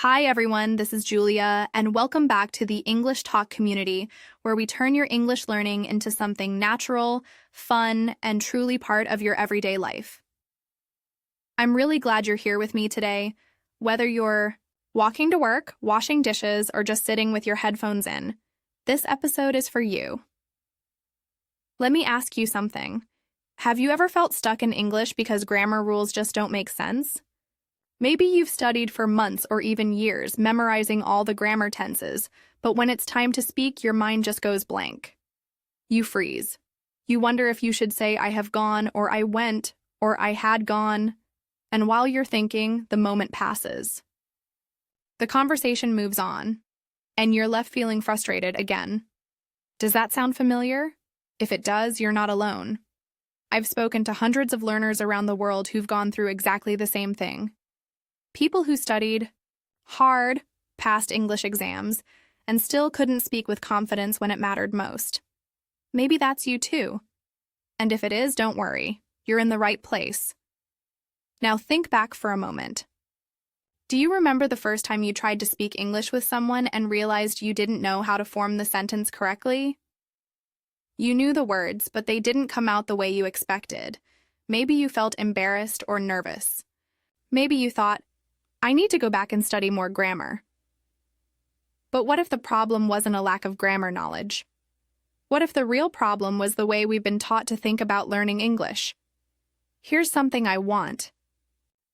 Hi everyone, this is Julia, and welcome back to the English Talk community, where we turn your English learning into something natural, fun, and truly part of your everyday life. I'm really glad you're here with me today, whether you're walking to work, washing dishes, or just sitting with your headphones in. This episode is for you. Let me ask you something. Have you ever felt stuck in English because grammar rules just don't make sense? Maybe you've studied for months or even years, memorizing all the grammar tenses, but when it's time to speak, your mind just goes blank. You freeze. You wonder if you should say, I have gone, or I went, or I had gone, and while you're thinking, the moment passes. The conversation moves on, and you're left feeling frustrated again. Does that sound familiar? If it does, you're not alone. I've spoken to hundreds of learners around the world who've gone through exactly the same thing. People who studied hard, passed English exams, and still couldn't speak with confidence when it mattered most. Maybe that's you too. And if it is, don't worry. You're in the right place. Now think back for a moment. Do you remember the first time you tried to speak English with someone and realized you didn't know how to form the sentence correctly? You knew the words, but they didn't come out the way you expected. Maybe you felt embarrassed or nervous. Maybe you thought, I need to go back and study more grammar. But what if the problem wasn't a lack of grammar knowledge? What if the real problem was the way we've been taught to think about learning English? Here's something I want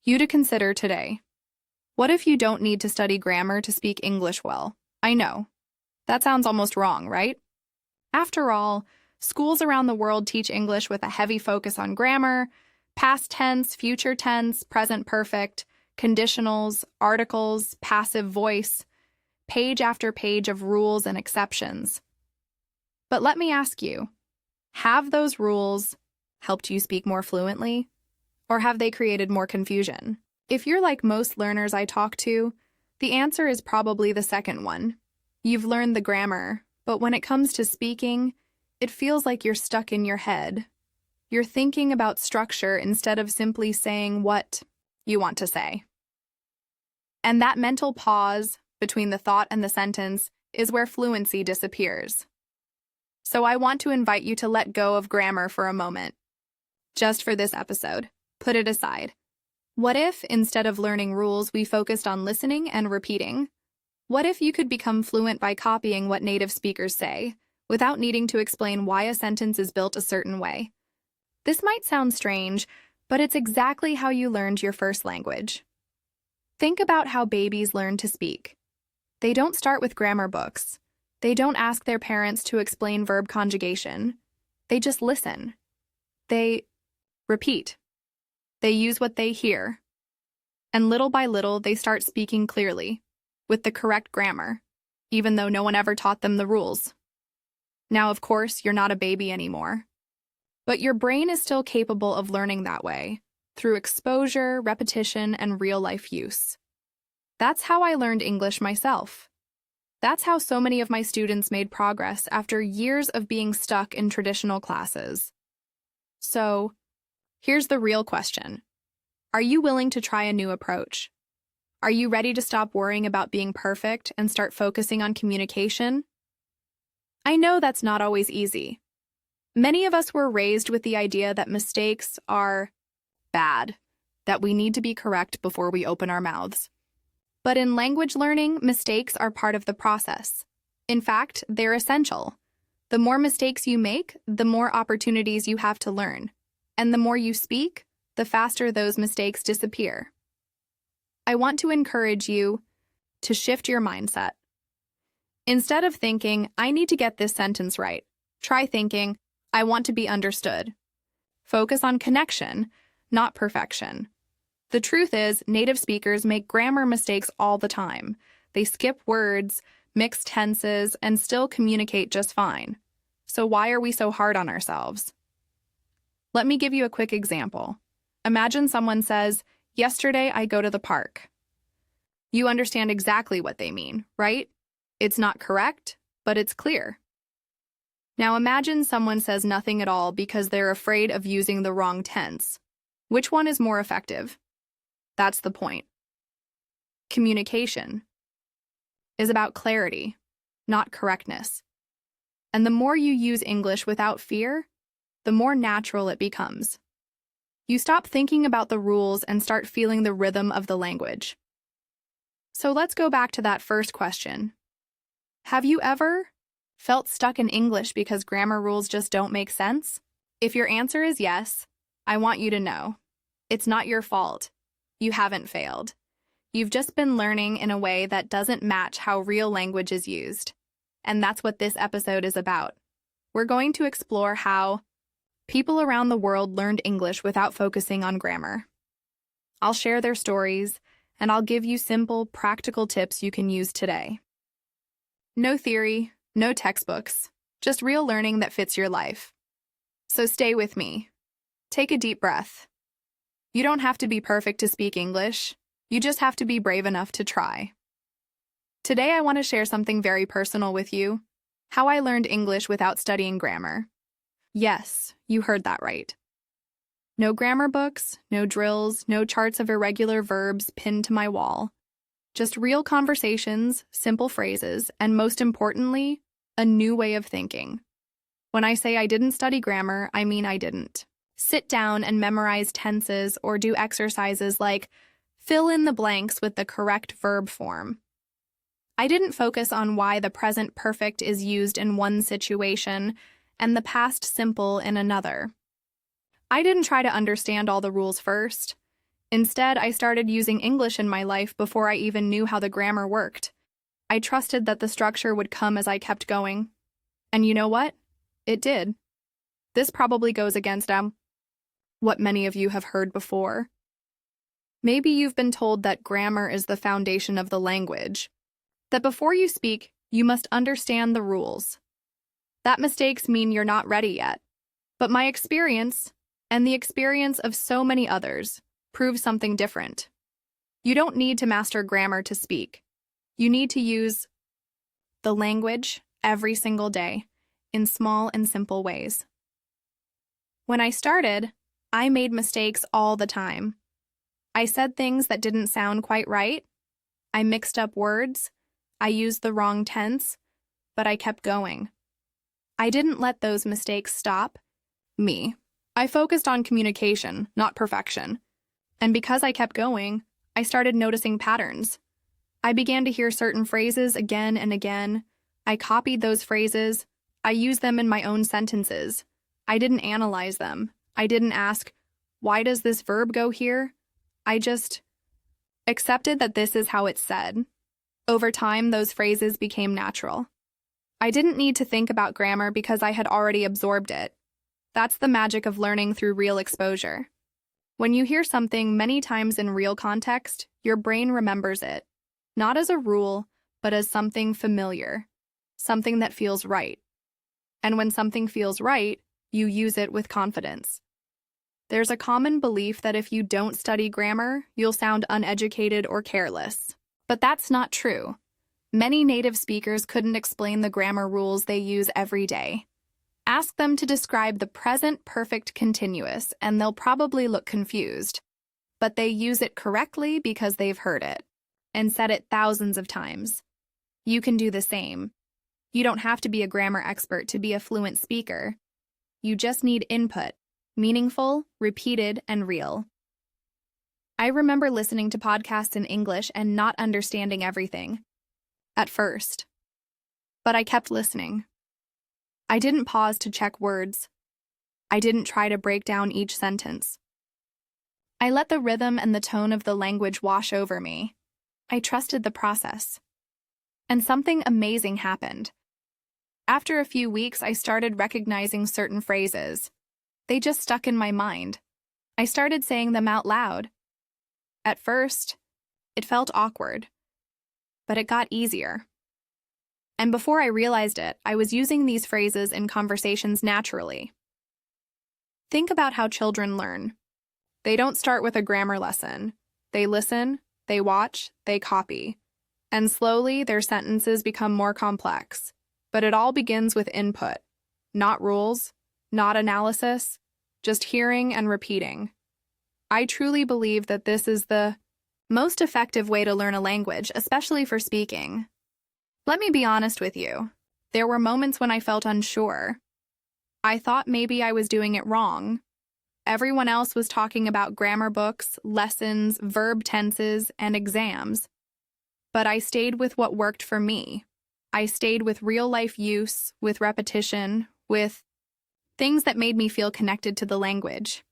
you to consider today. What if you don't need to study grammar to speak English well? I know. That sounds almost wrong, right? After all, schools around the world teach English with a heavy focus on grammar, past tense, future tense, present perfect, conditionals, articles, passive voice, page after page of rules and exceptions. But let me ask you, have those rules helped you speak more fluently? Or have they created more confusion? If you're like most learners I talk to, the answer is probably the second one. You've learned the grammar, but when it comes to speaking, it feels like you're stuck in your head. You're thinking about structure instead of simply saying what you want to say. And that mental pause between the thought and the sentence is where fluency disappears. So I want to invite you to let go of grammar for a moment. Just for this episode, put it aside. What if, instead of learning rules, we focused on listening and repeating? What if you could become fluent by copying what native speakers say, without needing to explain why a sentence is built a certain way? This might sound strange, but it's exactly how you learned your first language. Think about how babies learn to speak. They don't start with grammar books. They don't ask their parents to explain verb conjugation. They just listen. They repeat. They use what they hear. And little by little, they start speaking clearly, with the correct grammar, even though no one ever taught them the rules. Now, of course, you're not a baby anymore. But your brain is still capable of learning that way, through exposure, repetition, and real-life use. That's how I learned English myself. That's how so many of my students made progress after years of being stuck in traditional classes. So, here's the real question. Are you willing to try a new approach? Are you ready to stop worrying about being perfect and start focusing on communication? I know that's not always easy. Many of us were raised with the idea that mistakes are bad, that we need to be correct before we open our mouths. But in language learning, mistakes are part of the process. In fact, they're essential. The more mistakes you make, the more opportunities you have to learn. And the more you speak, the faster those mistakes disappear. I want to encourage you to shift your mindset. Instead of thinking, I need to get this sentence right, try thinking, I want to be understood. Focus on connection, not perfection. The truth is, native speakers make grammar mistakes all the time. They skip words, mix tenses, and still communicate just fine. So why are we so hard on ourselves? Let me give you a quick example. Imagine someone says, yesterday I go to the park. You understand exactly what they mean, right? It's not correct, but it's clear. Now imagine someone says nothing at all because they're afraid of using the wrong tense. Which one is more effective? That's the point. Communication is about clarity, not correctness. And the more you use English without fear, the more natural it becomes. You stop thinking about the rules and start feeling the rhythm of the language. So let's go back to that first question. Have you ever felt stuck in English because grammar rules just don't make sense? If your answer is yes, I want you to know. It's not your fault. You haven't failed. You've just been learning in a way that doesn't match how real language is used. And that's what this episode is about. We're going to explore how people around the world learned English without focusing on grammar. I'll share their stories, and I'll give you simple, practical tips you can use today. No theory, no textbooks, just real learning that fits your life. So stay with me. Take a deep breath. You don't have to be perfect to speak English. You just have to be brave enough to try. Today I want to share something very personal with you, how I learned English without studying grammar. Yes, you heard that right. No grammar books, no drills, no charts of irregular verbs pinned to my wall. Just real conversations, simple phrases, and most importantly, a new way of thinking. When I say I didn't study grammar, I mean I didn't sit down and memorize tenses or do exercises like fill in the blanks with the correct verb form. I didn't focus on why the present perfect is used in one situation and the past simple in another. I didn't try to understand all the rules first. Instead, I started using English in my life before I even knew how the grammar worked. I trusted that the structure would come as I kept going. And you know what? It did. This probably goes against what many of you have heard before. Maybe you've been told that grammar is the foundation of the language, that before you speak, you must understand the rules. That mistakes mean you're not ready yet. But my experience, and the experience of so many others, proves something different. You don't need to master grammar to speak. You need to use the language every single day in small and simple ways. When I started, I made mistakes all the time. I said things that didn't sound quite right. I mixed up words. I used the wrong tense, but I kept going. I didn't let those mistakes stop me. I focused on communication, not perfection. And because I kept going, I started noticing patterns. I began to hear certain phrases again and again. I copied those phrases. I used them in my own sentences. I didn't analyze them. I didn't ask, why does this verb go here? I just accepted that this is how it's said. Over time, those phrases became natural. I didn't need to think about grammar because I had already absorbed it. That's the magic of learning through real exposure. When you hear something many times in real context, your brain remembers it, not as a rule, but as something familiar, something that feels right. And when something feels right, you use it with confidence. There's a common belief that if you don't study grammar, you'll sound uneducated or careless. But that's not true. Many native speakers couldn't explain the grammar rules they use every day. Ask them to describe the present perfect continuous, and they'll probably look confused. But they use it correctly because they've heard it and said it thousands of times. You can do the same. You don't have to be a grammar expert to be a fluent speaker. You just need input, meaningful, repeated, and real. I remember listening to podcasts in English and not understanding everything at first. But I kept listening. I didn't pause to check words. I didn't try to break down each sentence. I let the rhythm and the tone of the language wash over me. I trusted the process. And something amazing happened. After a few weeks, I started recognizing certain phrases. They just stuck in my mind. I started saying them out loud. At first, it felt awkward, but it got easier. And before I realized it, I was using these phrases in conversations naturally. Think about how children learn. They don't start with a grammar lesson. They listen, they watch, they copy. And slowly, their sentences become more complex. But it all begins with input. Not rules, not analysis, just hearing and repeating. I truly believe that this is the most effective way to learn a language, especially for speaking. Let me be honest with you. There were moments when I felt unsure. I thought maybe I was doing it wrong. Everyone else was talking about grammar books, lessons, verb tenses, and exams. But I stayed with what worked for me. I stayed with real-life use, with repetition, with things that made me feel connected to the language.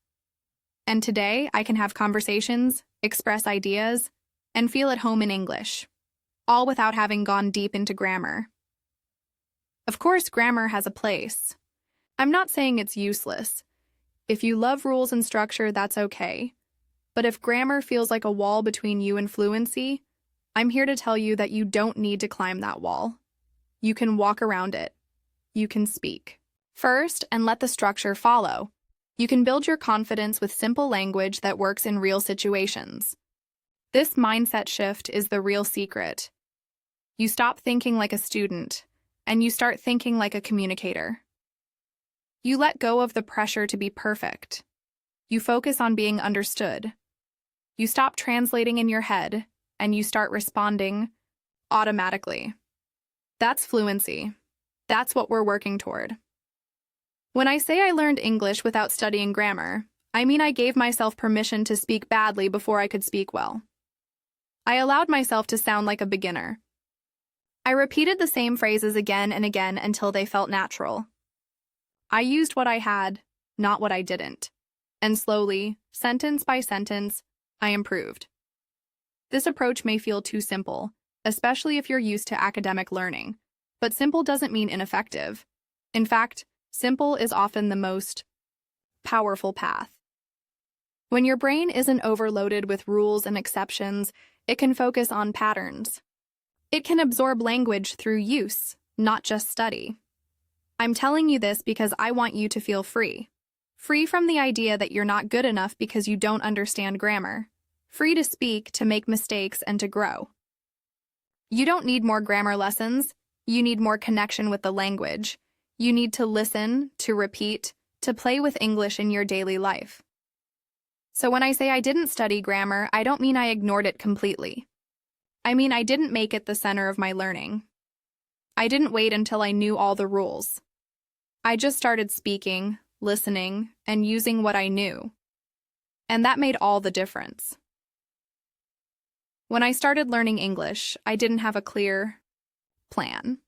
And today, I can have conversations, express ideas, and feel at home in English, all without having gone deep into grammar. Of course, grammar has a place. I'm not saying it's useless. If you love rules and structure, that's okay. But if grammar feels like a wall between you and fluency, I'm here to tell you that you don't need to climb that wall. You can walk around it. You can speak. First, and let the structure follow. You can build your confidence with simple language that works in real situations. This mindset shift is the real secret. You stop thinking like a student, and you start thinking like a communicator. You let go of the pressure to be perfect. You focus on being understood. You stop translating in your head, and you start responding automatically. That's fluency. That's what we're working toward. When I say I learned English without studying grammar, I mean I gave myself permission to speak badly before I could speak well. I allowed myself to sound like a beginner. I repeated the same phrases again and again until they felt natural. I used what I had, not what I didn't. And slowly, sentence by sentence, I improved. This approach may feel too simple, especially if you're used to academic learning. But simple doesn't mean ineffective. In fact, simple is often the most powerful path. When your brain isn't overloaded with rules and exceptions, it can focus on patterns. It can absorb language through use, not just study. I'm telling you this because I want you to feel free. Free from the idea that you're not good enough because you don't understand grammar. Free to speak, to make mistakes, and to grow. You don't need more grammar lessons. You need more connection with the language. You need to listen, to repeat, to play with English in your daily life. So when I say I didn't study grammar, I don't mean I ignored it completely. I mean I didn't make it the center of my learning. I didn't wait until I knew all the rules. I just started speaking, listening, and using what I knew. And that made all the difference. When I started learning English, I didn't have a clear plan.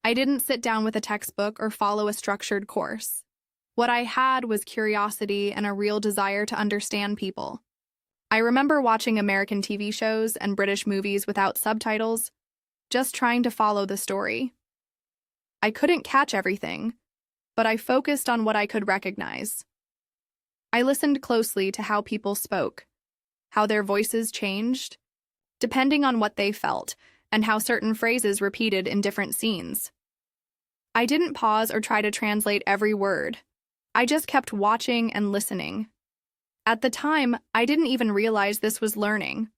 I didn't sit down with a textbook or follow a structured course. What I had was curiosity and a real desire to understand people. I remember watching American TV shows and British movies without subtitles, just trying to follow the story. I couldn't catch everything, but I focused on what I could recognize. I listened closely to how people spoke, how their voices changed, depending on what they felt, and how certain phrases repeated in different scenes. I didn't pause or try to translate every word. I just kept watching and listening. At the time, I didn't even realize this was learning.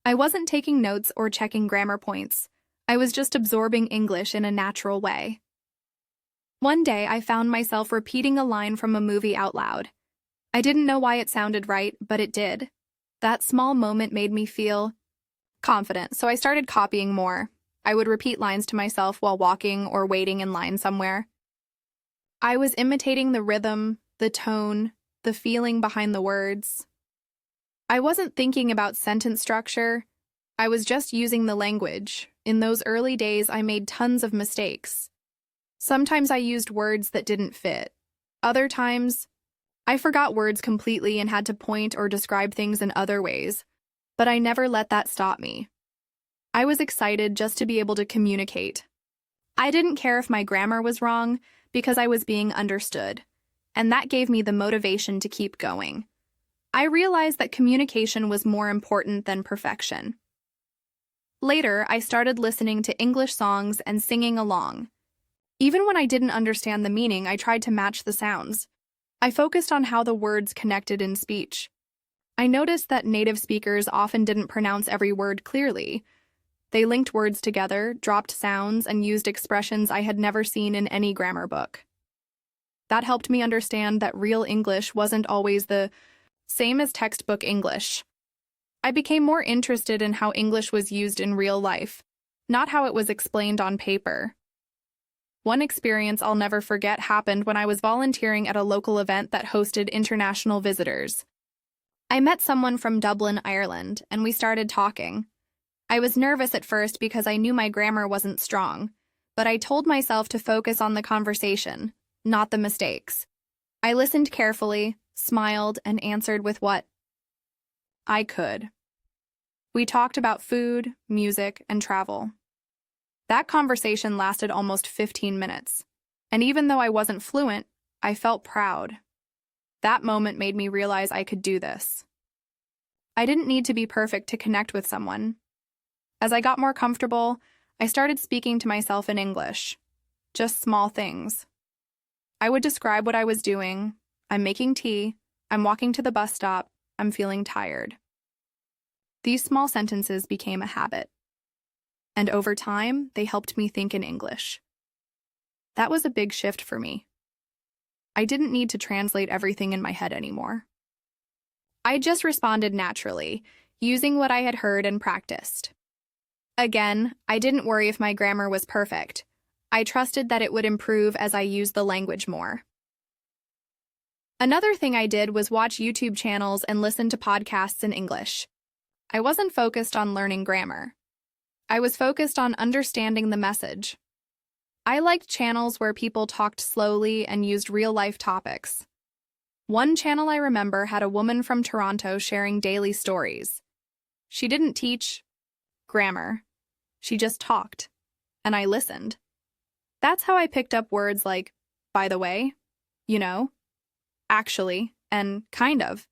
I wasn't taking notes or checking grammar points. I was just absorbing English in a natural way. One day, I found myself repeating a line from a movie out loud. I didn't know why it sounded right, but it did. That small moment made me feel confident, so I started copying more. I would repeat lines to myself while walking or waiting in line somewhere. I was imitating the rhythm, the tone, the feeling behind the words. I wasn't thinking about sentence structure. I was just using the language. In those early days, I made tons of mistakes. Sometimes I used words that didn't fit. Other times, I forgot words completely and had to point or describe things in other ways. But I never let that stop me. I was excited just to be able to communicate. I didn't care if my grammar was wrong because I was being understood, and that gave me the motivation to keep going. I realized that communication was more important than perfection. Later, I started listening to English songs and singing along. Even when I didn't understand the meaning, I tried to match the sounds. I focused on how the words connected in speech. I noticed that native speakers often didn't pronounce every word clearly. They linked words together, dropped sounds, and used expressions I had never seen in any grammar book. That helped me understand that real English wasn't always the same as textbook English. I became more interested in how English was used in real life, not how it was explained on paper. One experience I'll never forget happened when I was volunteering at a local event that hosted international visitors. I met someone from Dublin, Ireland, and we started talking. I was nervous at first because I knew my grammar wasn't strong, but I told myself to focus on the conversation, not the mistakes. I listened carefully, smiled, and answered with what I could. We talked about food, music, and travel. That conversation lasted almost 15 minutes, and even though I wasn't fluent, I felt proud. That moment made me realize I could do this. I didn't need to be perfect to connect with someone. As I got more comfortable, I started speaking to myself in English. Just small things. I would describe what I was doing. I'm making tea. I'm walking to the bus stop. I'm feeling tired. These small sentences became a habit. And over time, they helped me think in English. That was a big shift for me. I didn't need to translate everything in my head anymore. I just responded naturally, using what I had heard and practiced. Again, I didn't worry if my grammar was perfect. I trusted that it would improve as I used the language more. Another thing I did was watch YouTube channels and listen to podcasts in English. I wasn't focused on learning grammar. I was focused on understanding the message. I liked channels where people talked slowly and used real-life topics. One channel I remember had a woman from Toronto sharing daily stories. She didn't teach grammar. She just talked, and I listened. That's how I picked up words like, by the way, you know, actually, and kind of.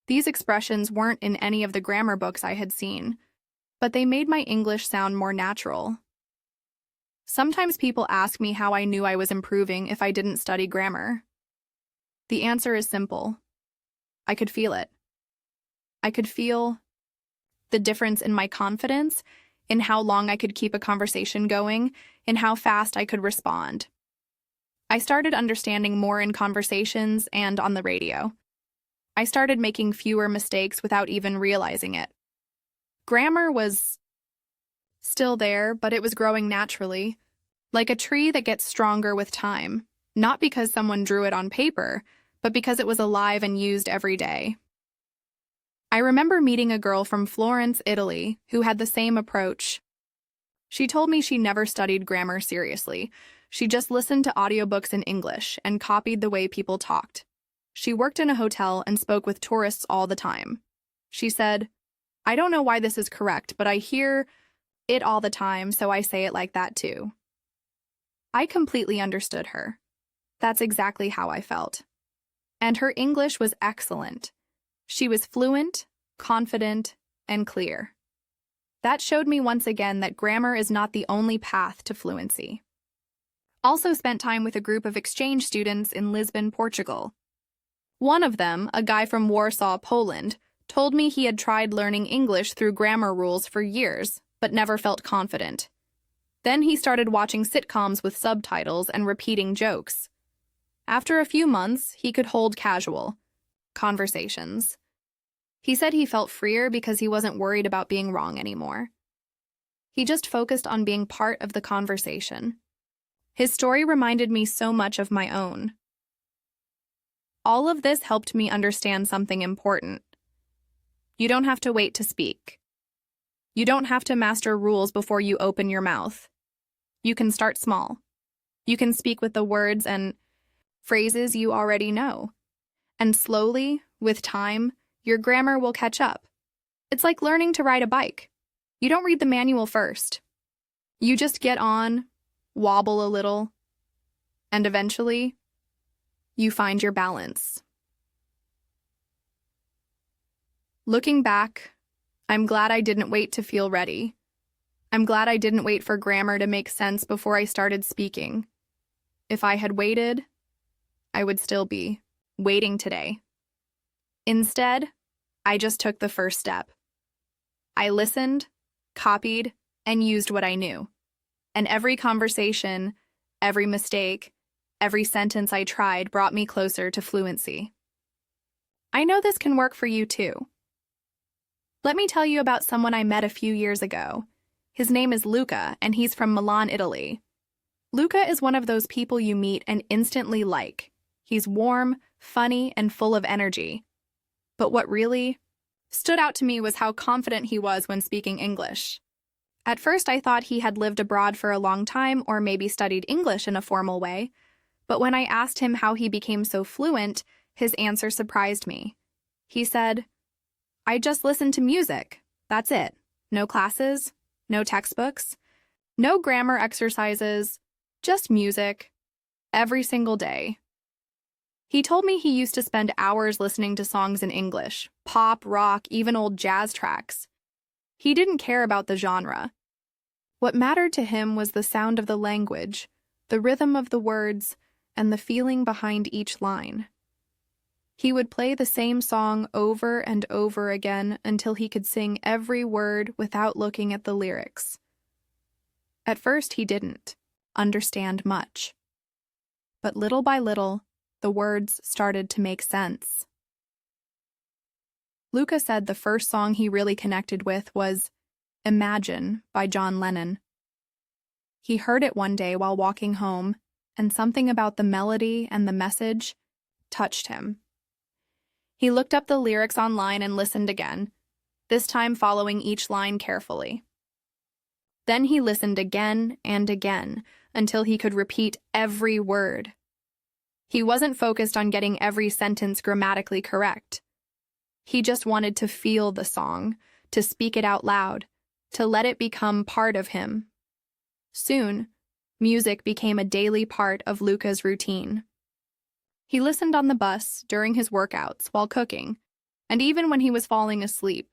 These expressions weren't in any of the grammar books I had seen, but they made my English sound more natural. Sometimes people ask me how I knew I was improving if I didn't study grammar. The answer is simple. I could feel it. I could feel the difference in my confidence, in how long I could keep a conversation going, in how fast I could respond. I started understanding more in conversations and on the radio. I started making fewer mistakes without even realizing it. Grammar was still there, but it was growing naturally, like a tree that gets stronger with time, not because someone drew it on paper, but because it was alive and used every day. I remember meeting a girl from Florence, Italy, who had the same approach. She told me she never studied grammar seriously. She just listened to audiobooks in English and copied the way people talked. She worked in a hotel and spoke with tourists all the time. She said, I don't know why this is correct, but I hear it all the time, so I say it like that too. I completely understood her. That's exactly how I felt. And her English was excellent. She was fluent, confident, and clear. That showed me once again that grammar is not the only path to fluency. Also spent time with a group of exchange students in Lisbon, Portugal. One of them, a guy from Warsaw, Poland, told me he had tried learning English through grammar rules for years, but never felt confident. Then he started watching sitcoms with subtitles and repeating jokes. After a few months, he could hold casual conversations. He said he felt freer because he wasn't worried about being wrong anymore. He just focused on being part of the conversation. His story reminded me so much of my own. All of this helped me understand something important. You don't have to wait to speak. You don't have to master rules before you open your mouth. You can start small. You can speak with the words and phrases you already know. And slowly, with time, your grammar will catch up. It's like learning to ride a bike. You don't read the manual first. You just get on, wobble a little, and eventually, you find your balance. Looking back, I'm glad I didn't wait to feel ready. I'm glad I didn't wait for grammar to make sense before I started speaking. If I had waited, I would still be waiting today. Instead, I just took the first step. I listened, copied, and used what I knew. And every conversation, every mistake, every sentence I tried brought me closer to fluency. I know this can work for you too. Let me tell you about someone I met a few years ago. His name is Luca, and he's from Milan, Italy. Luca is one of those people you meet and instantly like. He's warm, funny, and full of energy. But what really stood out to me was how confident he was when speaking English. At first, I thought he had lived abroad for a long time or maybe studied English in a formal way. But when I asked him how he became so fluent, his answer surprised me. He said, "I just listen to music. That's it. No classes, no textbooks, no grammar exercises, just music. Every single day." He told me he used to spend hours listening to songs in English, pop, rock, even old jazz tracks. He didn't care about the genre. What mattered to him was the sound of the language, the rhythm of the words, and the feeling behind each line. He would play the same song over and over again until he could sing every word without looking at the lyrics. At first, he didn't understand much. But little by little, the words started to make sense. Luca said the first song he really connected with was "Imagine" by John Lennon. He heard it one day while walking home, and something about the melody and the message touched him. He looked up the lyrics online and listened again, this time following each line carefully. Then he listened again and again until he could repeat every word. He wasn't focused on getting every sentence grammatically correct. He just wanted to feel the song, to speak it out loud, to let it become part of him. Soon, music became a daily part of Luca's routine. He listened on the bus, during his workouts, while cooking, and even when he was falling asleep.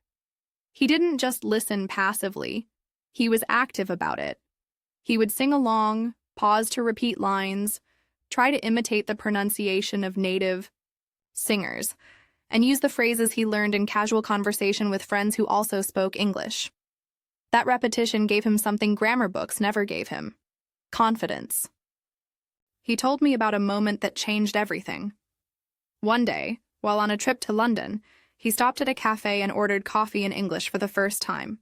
He didn't just listen passively. He was active about it. He would sing along, pause to repeat lines, try to imitate the pronunciation of native singers, and use the phrases he learned in casual conversation with friends who also spoke English. That repetition gave him something grammar books never gave him: confidence. He told me about a moment that changed everything. One day, while on a trip to London, he stopped at a cafe and ordered coffee in English for the first time.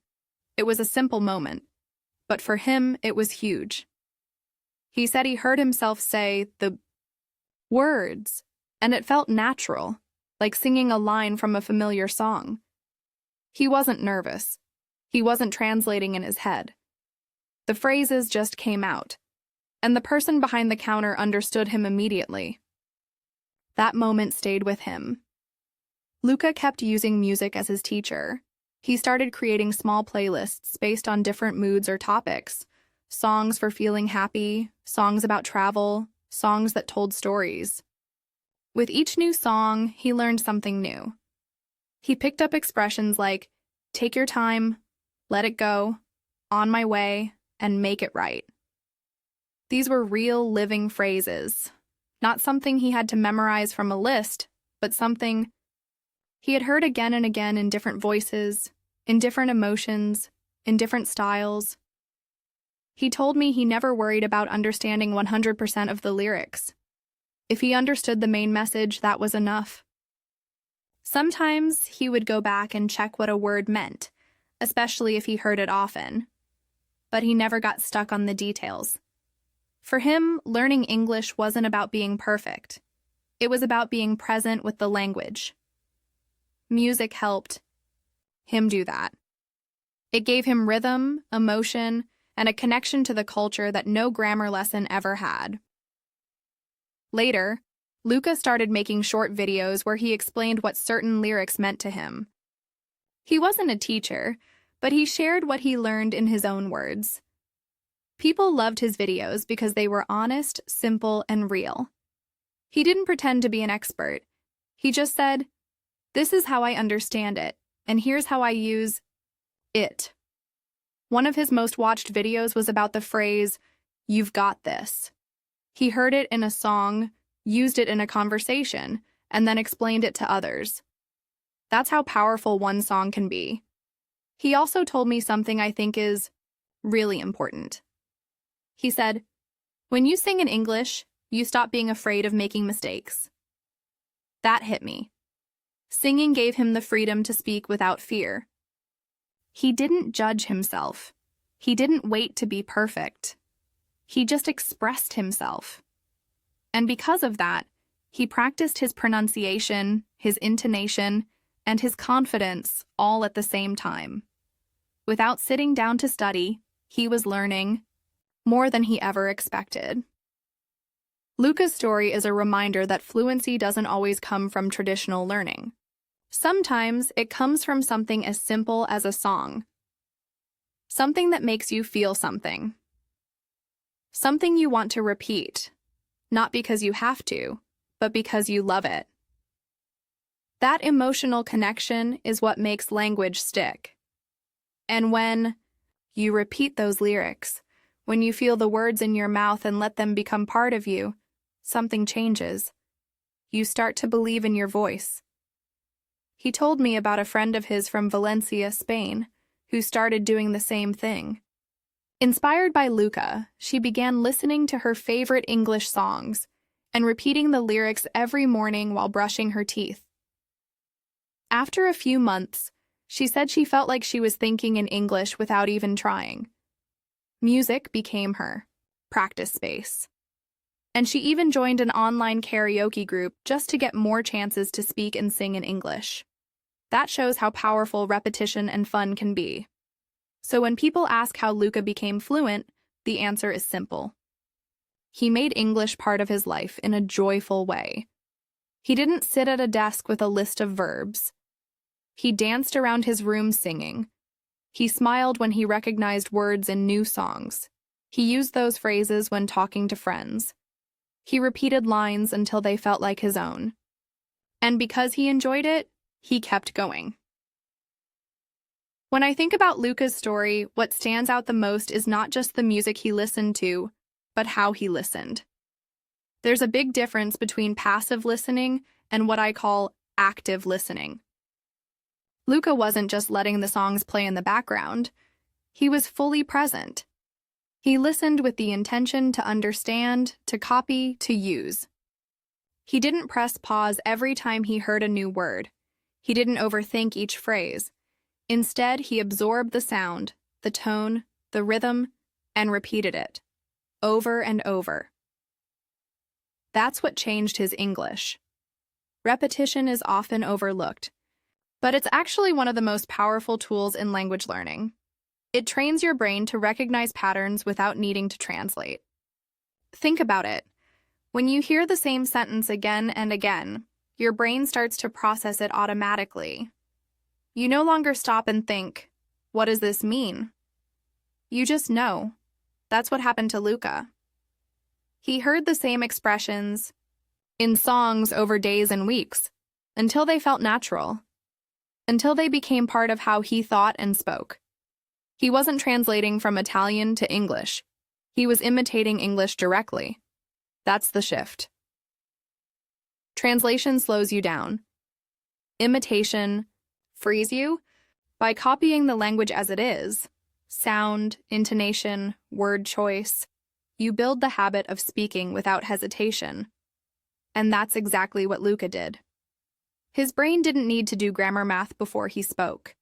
It was a simple moment, but for him, it was huge. He said he heard himself say the words, and it felt natural, like singing a line from a familiar song. He wasn't nervous. He wasn't translating in his head. The phrases just came out, and the person behind the counter understood him immediately. That moment stayed with him. Luca kept using music as his teacher. He started creating small playlists based on different moods or topics: songs for feeling happy, songs about travel, songs that told stories. With each new song, he learned something new. He picked up expressions like, "Take your time," "Let it go," "On my way," and "Make it right." These were real, living phrases, not something he had to memorize from a list, but something he had heard again and again in different voices, in different emotions, in different styles. He told me he never worried about understanding 100% of the lyrics. If he understood the main message, that was enough. Sometimes he would go back and check what a word meant, especially if he heard it often. But he never got stuck on the details. For him, learning English wasn't about being perfect. It was about being present with the language. Music helped him do that. It gave him rhythm, emotion, and a connection to the culture that no grammar lesson ever had. Later, Luca started making short videos where he explained what certain lyrics meant to him. He wasn't a teacher, but he shared what he learned in his own words. People loved his videos because they were honest, simple, and real. He didn't pretend to be an expert. He just said, "This is how I understand it, and here's how I use it." One of his most watched videos was about the phrase, "You've got this." He heard it in a song, used it in a conversation, and then explained it to others. That's how powerful one song can be. He also told me something I think is really important. He said, "When you sing in English, you stop being afraid of making mistakes." That hit me. Singing gave him the freedom to speak without fear. He didn't judge himself. He didn't wait to be perfect. He just expressed himself. And because of that, he practiced his pronunciation, his intonation, and his confidence all at the same time. Without sitting down to study, he was learning more than he ever expected. Luca's story is a reminder that fluency doesn't always come from traditional learning. Sometimes it comes from something as simple as a song. Something that makes you feel something. Something you want to repeat, not because you have to, but because you love it. That emotional connection is what makes language stick. And when you repeat those lyrics, when you feel the words in your mouth and let them become part of you, something changes. You start to believe in your voice. He told me about a friend of his from Valencia, Spain, who started doing the same thing. Inspired by Luca, she began listening to her favorite English songs and repeating the lyrics every morning while brushing her teeth. After a few months, she said she felt like she was thinking in English without even trying. Music became her practice space. And she even joined an online karaoke group just to get more chances to speak and sing in English. That shows how powerful repetition and fun can be. So when people ask how Luca became fluent, the answer is simple. He made English part of his life in a joyful way. He didn't sit at a desk with a list of verbs. He danced around his room singing. He smiled when he recognized words in new songs. He used those phrases when talking to friends. He repeated lines until they felt like his own. And because he enjoyed it, he kept going. When I think about Luca's story, what stands out the most is not just the music he listened to, but how he listened. There's a big difference between passive listening and what I call active listening. Luca wasn't just letting the songs play in the background. He was fully present. He listened with the intention to understand, to copy, to use. He didn't press pause every time he heard a new word. He didn't overthink each phrase. Instead, he absorbed the sound, the tone, the rhythm, and repeated it, over and over. That's what changed his English. Repetition is often overlooked, but it's actually one of the most powerful tools in language learning. It trains your brain to recognize patterns without needing to translate. Think about it. When you hear the same sentence again and again, your brain starts to process it automatically. You no longer stop and think, what does this mean? You just know. That's what happened to Luca. He heard the same expressions in songs over days and weeks, until they felt natural, until they became part of how he thought and spoke. He wasn't translating from Italian to English. He was imitating English directly. That's the shift. Translation slows you down. Imitation frees you. By copying the language as it is, sound, intonation, word choice, you build the habit of speaking without hesitation. And that's exactly what Luca did. His brain didn't need to do grammar math before he spoke.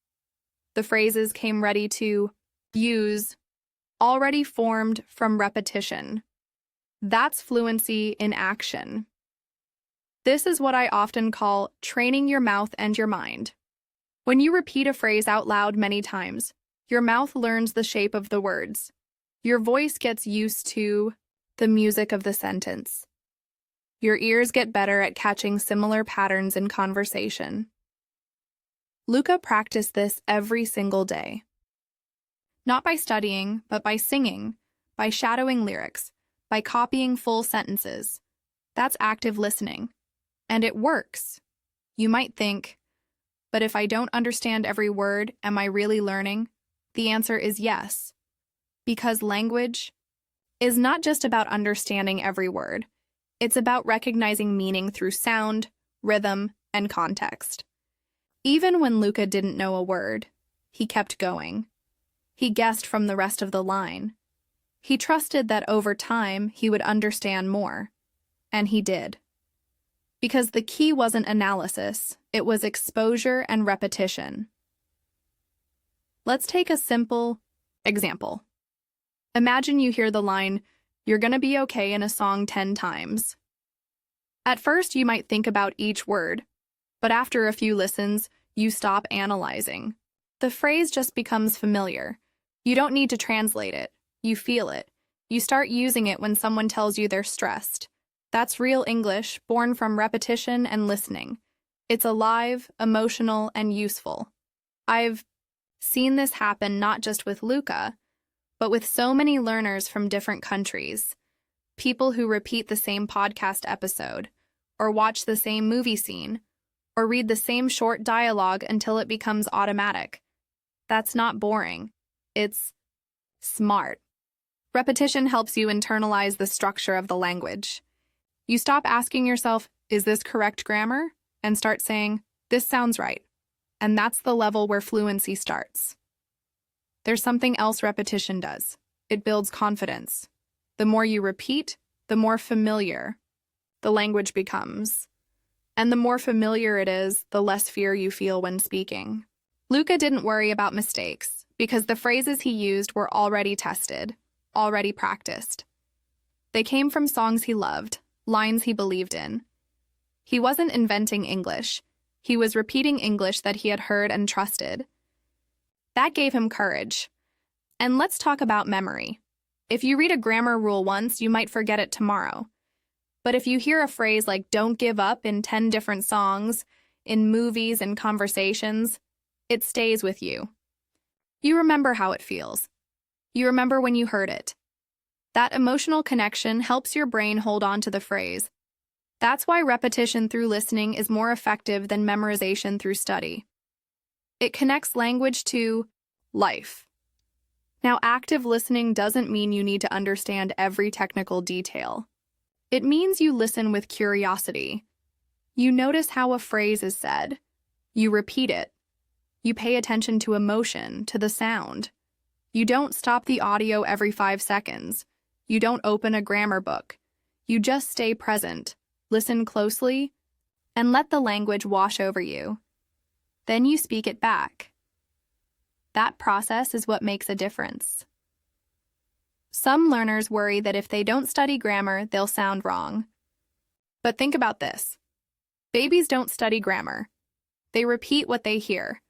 The phrases came ready to use, already formed from repetition. That's fluency in action. This is what I often call training your mouth and your mind. When you repeat a phrase out loud many times, your mouth learns the shape of the words. Your voice gets used to the music of the sentence. Your ears get better at catching similar patterns in conversation. Luca practiced this every single day. Not by studying, but by singing, by shadowing lyrics, by copying full sentences. That's active listening. And it works. You might think, but if I don't understand every word, am I really learning? The answer is yes. Because language is not just about understanding every word. It's about recognizing meaning through sound, rhythm, and context. Even when Luca didn't know a word, he kept going. He guessed from the rest of the line. He trusted that over time he would understand more. And he did. Because the key wasn't analysis, it was exposure and repetition. Let's take a simple example. Imagine you hear the line, "You're gonna be okay" in a song 10 times. At first, you might think about each word, but after a few listens, you stop analyzing. The phrase just becomes familiar. You don't need to translate it. You feel it. You start using it when someone tells you they're stressed. That's real English, born from repetition and listening. It's alive, emotional, and useful. I've seen this happen not just with Luca, but with so many learners from different countries. People who repeat the same podcast episode, or watch the same movie scene, or read the same short dialogue until it becomes automatic. That's not boring. It's smart. Repetition helps you internalize the structure of the language. You stop asking yourself, "Is this correct grammar?" and start saying, "This sounds right." And that's the level where fluency starts. There's something else repetition does. It builds confidence. The more you repeat, the more familiar the language becomes. And the more familiar it is, the less fear you feel when speaking. Luca didn't worry about mistakes because the phrases he used were already tested, already practiced. They came from songs he loved, lines he believed in. He wasn't inventing English. He was repeating English that he had heard and trusted. That gave him courage. And let's talk about memory. If you read a grammar rule once, you might forget it tomorrow. But if you hear a phrase like "don't give up" in 10 different songs, in movies and conversations, it stays with you. You remember how it feels. You remember when you heard it. That emotional connection helps your brain hold on to the phrase. That's why repetition through listening is more effective than memorization through study. It connects language to life. Now, active listening doesn't mean you need to understand every technical detail. It means you listen with curiosity. You notice how a phrase is said. You repeat it. You pay attention to emotion, to the sound. You don't stop the audio every 5 seconds. You don't open a grammar book. You just stay present, listen closely, and let the language wash over you. Then you speak it back. That process is what makes a difference. Some learners worry that if they don't study grammar, they'll sound wrong. But think about this. Babies don't study grammar. They repeat what they hear.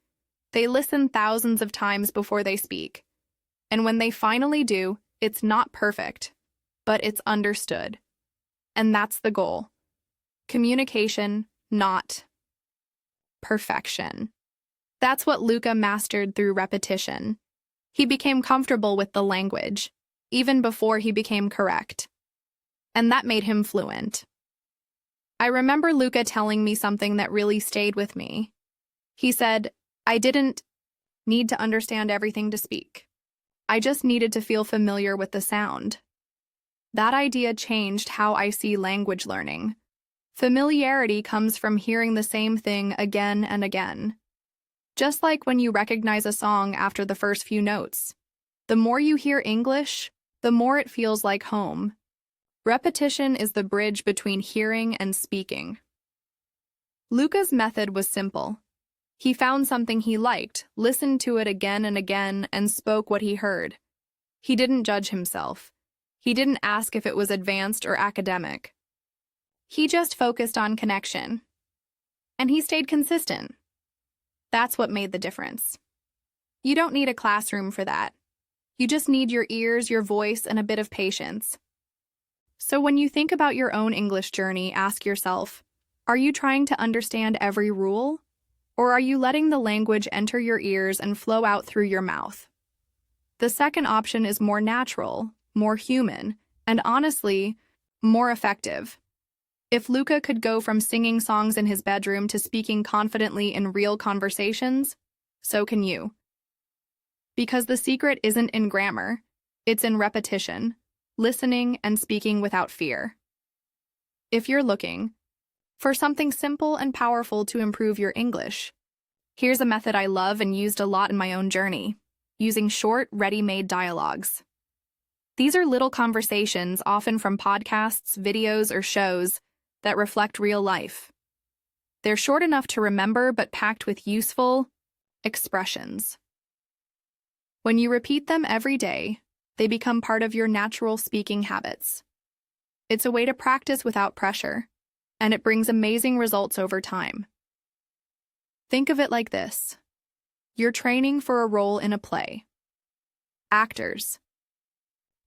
They listen thousands of times before they speak. And when they finally do, it's not perfect, but it's understood. And that's the goal. Communication, not perfection. That's what Luca mastered through repetition. He became comfortable with the language, even before he became correct. And that made him fluent. I remember Luca telling me something that really stayed with me. He said, "I didn't need to understand everything to speak. I just needed to feel familiar with the sound." That idea changed how I see language learning. Familiarity comes from hearing the same thing again and again. Just like when you recognize a song after the first few notes. The more you hear English, the more it feels like home. Repetition is the bridge between hearing and speaking. Luca's method was simple. He found something he liked, listened to it again and again, and spoke what he heard. He didn't judge himself. He didn't ask if it was advanced or academic. He just focused on connection. And he stayed consistent. That's what made the difference. You don't need a classroom for that. You just need your ears, your voice, and a bit of patience. So when you think about your own English journey, ask yourself, are you trying to understand every rule? Or are you letting the language enter your ears and flow out through your mouth? The second option is more natural, more human, and honestly, more effective. If Luca could go from singing songs in his bedroom to speaking confidently in real conversations, so can you. Because the secret isn't in grammar, it's in repetition, listening, and speaking without fear. If you're looking for something simple and powerful to improve your English, here's a method I love and used a lot in my own journey, using short, ready-made dialogues. These are little conversations, often from podcasts, videos, or shows, that reflect real life. They're short enough to remember, but packed with useful expressions. When you repeat them every day, they become part of your natural speaking habits. It's a way to practice without pressure, and it brings amazing results over time. Think of it like this. You're training for a role in a play. Actors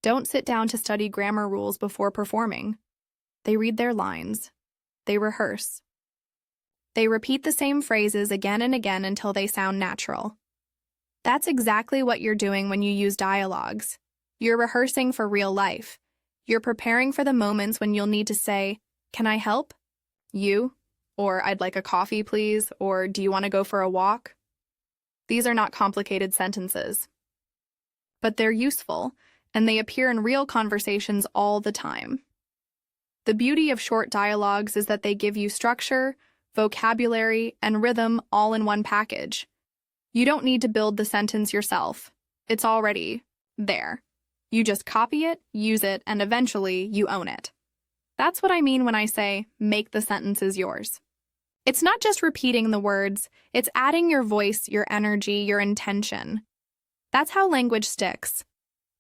don't sit down to study grammar rules before performing. They read their lines. They rehearse. They repeat the same phrases again and again until they sound natural. That's exactly what you're doing when you use dialogues. You're rehearsing for real life. You're preparing for the moments when you'll need to say, "Can I help?" "You?" Or "I'd like a coffee, please," or "Do you want to go for a walk?" These are not complicated sentences. But they're useful, and they appear in real conversations all the time. The beauty of short dialogues is that they give you structure, vocabulary, and rhythm all in one package. You don't need to build the sentence yourself. It's already there. You just copy it, use it, and eventually you own it. That's what I mean when I say, make the sentences yours. It's not just repeating the words, it's adding your voice, your energy, your intention. That's how language sticks.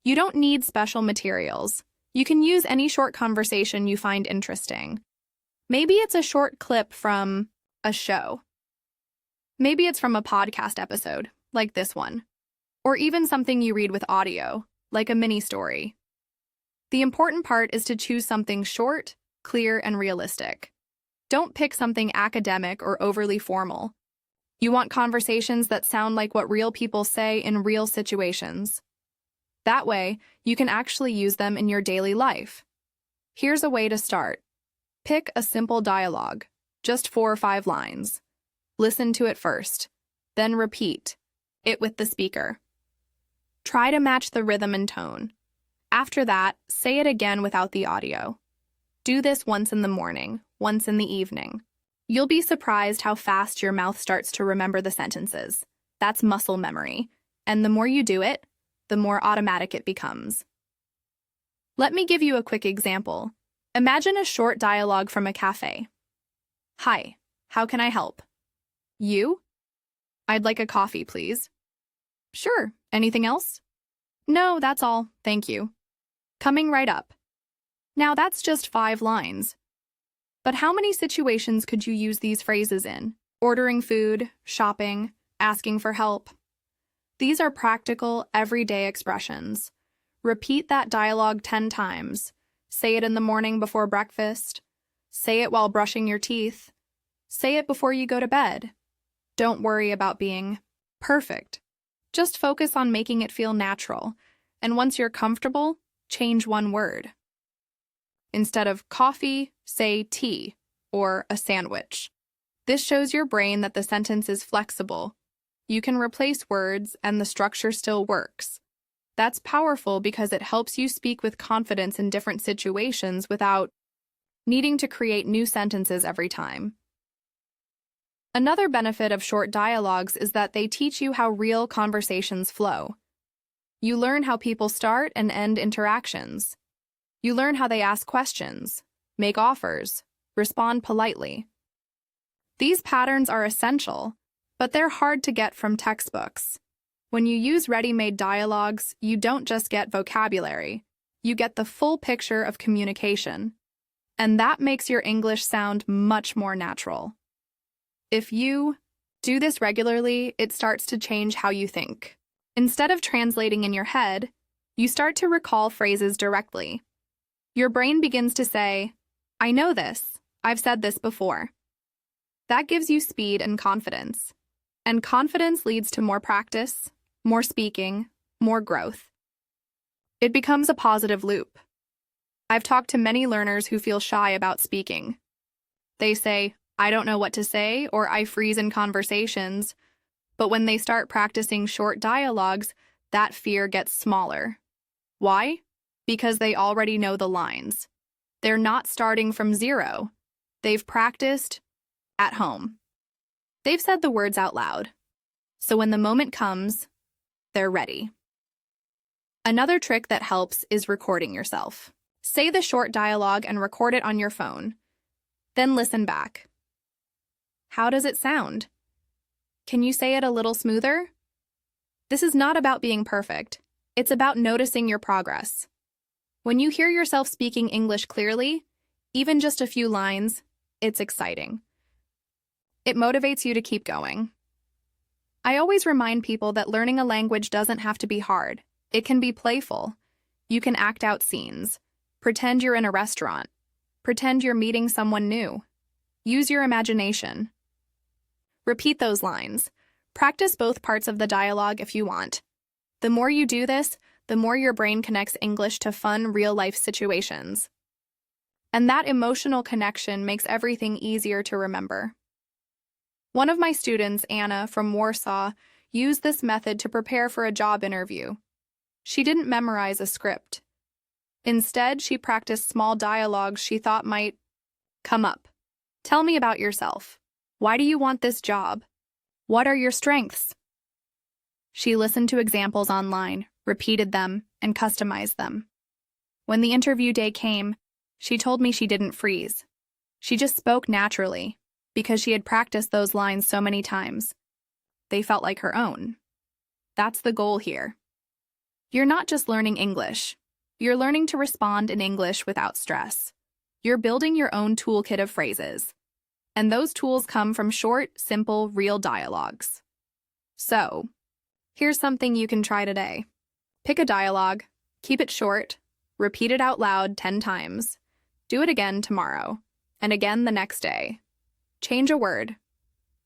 You don't need special materials. You can use any short conversation you find interesting. Maybe it's a short clip from a show. Maybe it's from a podcast episode, like this one. Or even something you read with audio, like a mini story. The important part is to choose something short, clear, and realistic. Don't pick something academic or overly formal. You want conversations that sound like what real people say in real situations. That way, you can actually use them in your daily life. Here's a way to start. Pick a simple dialogue, just 4 or 5 lines. Listen to it first, then repeat it with the speaker. Try to match the rhythm and tone. After that, say it again without the audio. Do this once in the morning, once in the evening. You'll be surprised how fast your mouth starts to remember the sentences. That's muscle memory, and the more you do it, the more automatic it becomes. Let me give you a quick example. Imagine a short dialogue from a cafe. "Hi, how can I help?" "You?" "I'd like a coffee, please." "Sure, anything else?" "No, that's all, thank you." "Coming right up." Now that's just 5 lines. But how many situations could you use these phrases in? Ordering food, shopping, asking for help. These are practical, everyday expressions. Repeat that dialogue 10 times. Say it in the morning before breakfast. Say it while brushing your teeth. Say it before you go to bed. Don't worry about being perfect. Just focus on making it feel natural. And once you're comfortable, change one word. Instead of coffee, say tea or a sandwich. This shows your brain that the sentence is flexible. You can replace words and the structure still works. That's powerful because it helps you speak with confidence in different situations without needing to create new sentences every time. Another benefit of short dialogues is that they teach you how real conversations flow. You learn how people start and end interactions. You learn how they ask questions, make offers, respond politely. These patterns are essential, but they're hard to get from textbooks. When you use ready-made dialogues, you don't just get vocabulary, you get the full picture of communication. And that makes your English sound much more natural. If you do this regularly, it starts to change how you think. Instead of translating in your head, you start to recall phrases directly. Your brain begins to say, "I know this, I've said this before." That gives you speed and confidence. And confidence leads to more practice, more speaking, more growth. It becomes a positive loop. I've talked to many learners who feel shy about speaking. They say, "I don't know what to say," or "I freeze in conversations." But when they start practicing short dialogues, that fear gets smaller. Why? Because they already know the lines. They're not starting from zero. They've practiced at home. They've said the words out loud. So when the moment comes, they're ready. Another trick that helps is recording yourself. Say the short dialogue and record it on your phone. Then listen back. How does it sound? Can you say it a little smoother? This is not about being perfect. It's about noticing your progress. When you hear yourself speaking English clearly, even just a few lines, it's exciting. It motivates you to keep going. I always remind people that learning a language doesn't have to be hard. It can be playful. You can act out scenes. Pretend you're in a restaurant. Pretend you're meeting someone new. Use your imagination. Repeat those lines. Practice both parts of the dialogue if you want. The more you do this, the more your brain connects English to fun, real-life situations. And that emotional connection makes everything easier to remember. One of my students, Anna from Warsaw, used this method to prepare for a job interview. She didn't memorize a script. Instead, she practiced small dialogues she thought might come up. Tell me about yourself. Why do you want this job? What are your strengths? She listened to examples online, repeated them, and customized them. When the interview day came, she told me she didn't freeze. She just spoke naturally, because she had practiced those lines so many times. They felt like her own. That's the goal here. You're not just learning English. You're learning to respond in English without stress. You're building your own toolkit of phrases. And those tools come from short, simple, real dialogues. So, here's something you can try today. Pick a dialogue, keep it short, repeat it out loud 10 times, do it again tomorrow, and again the next day. Change a word.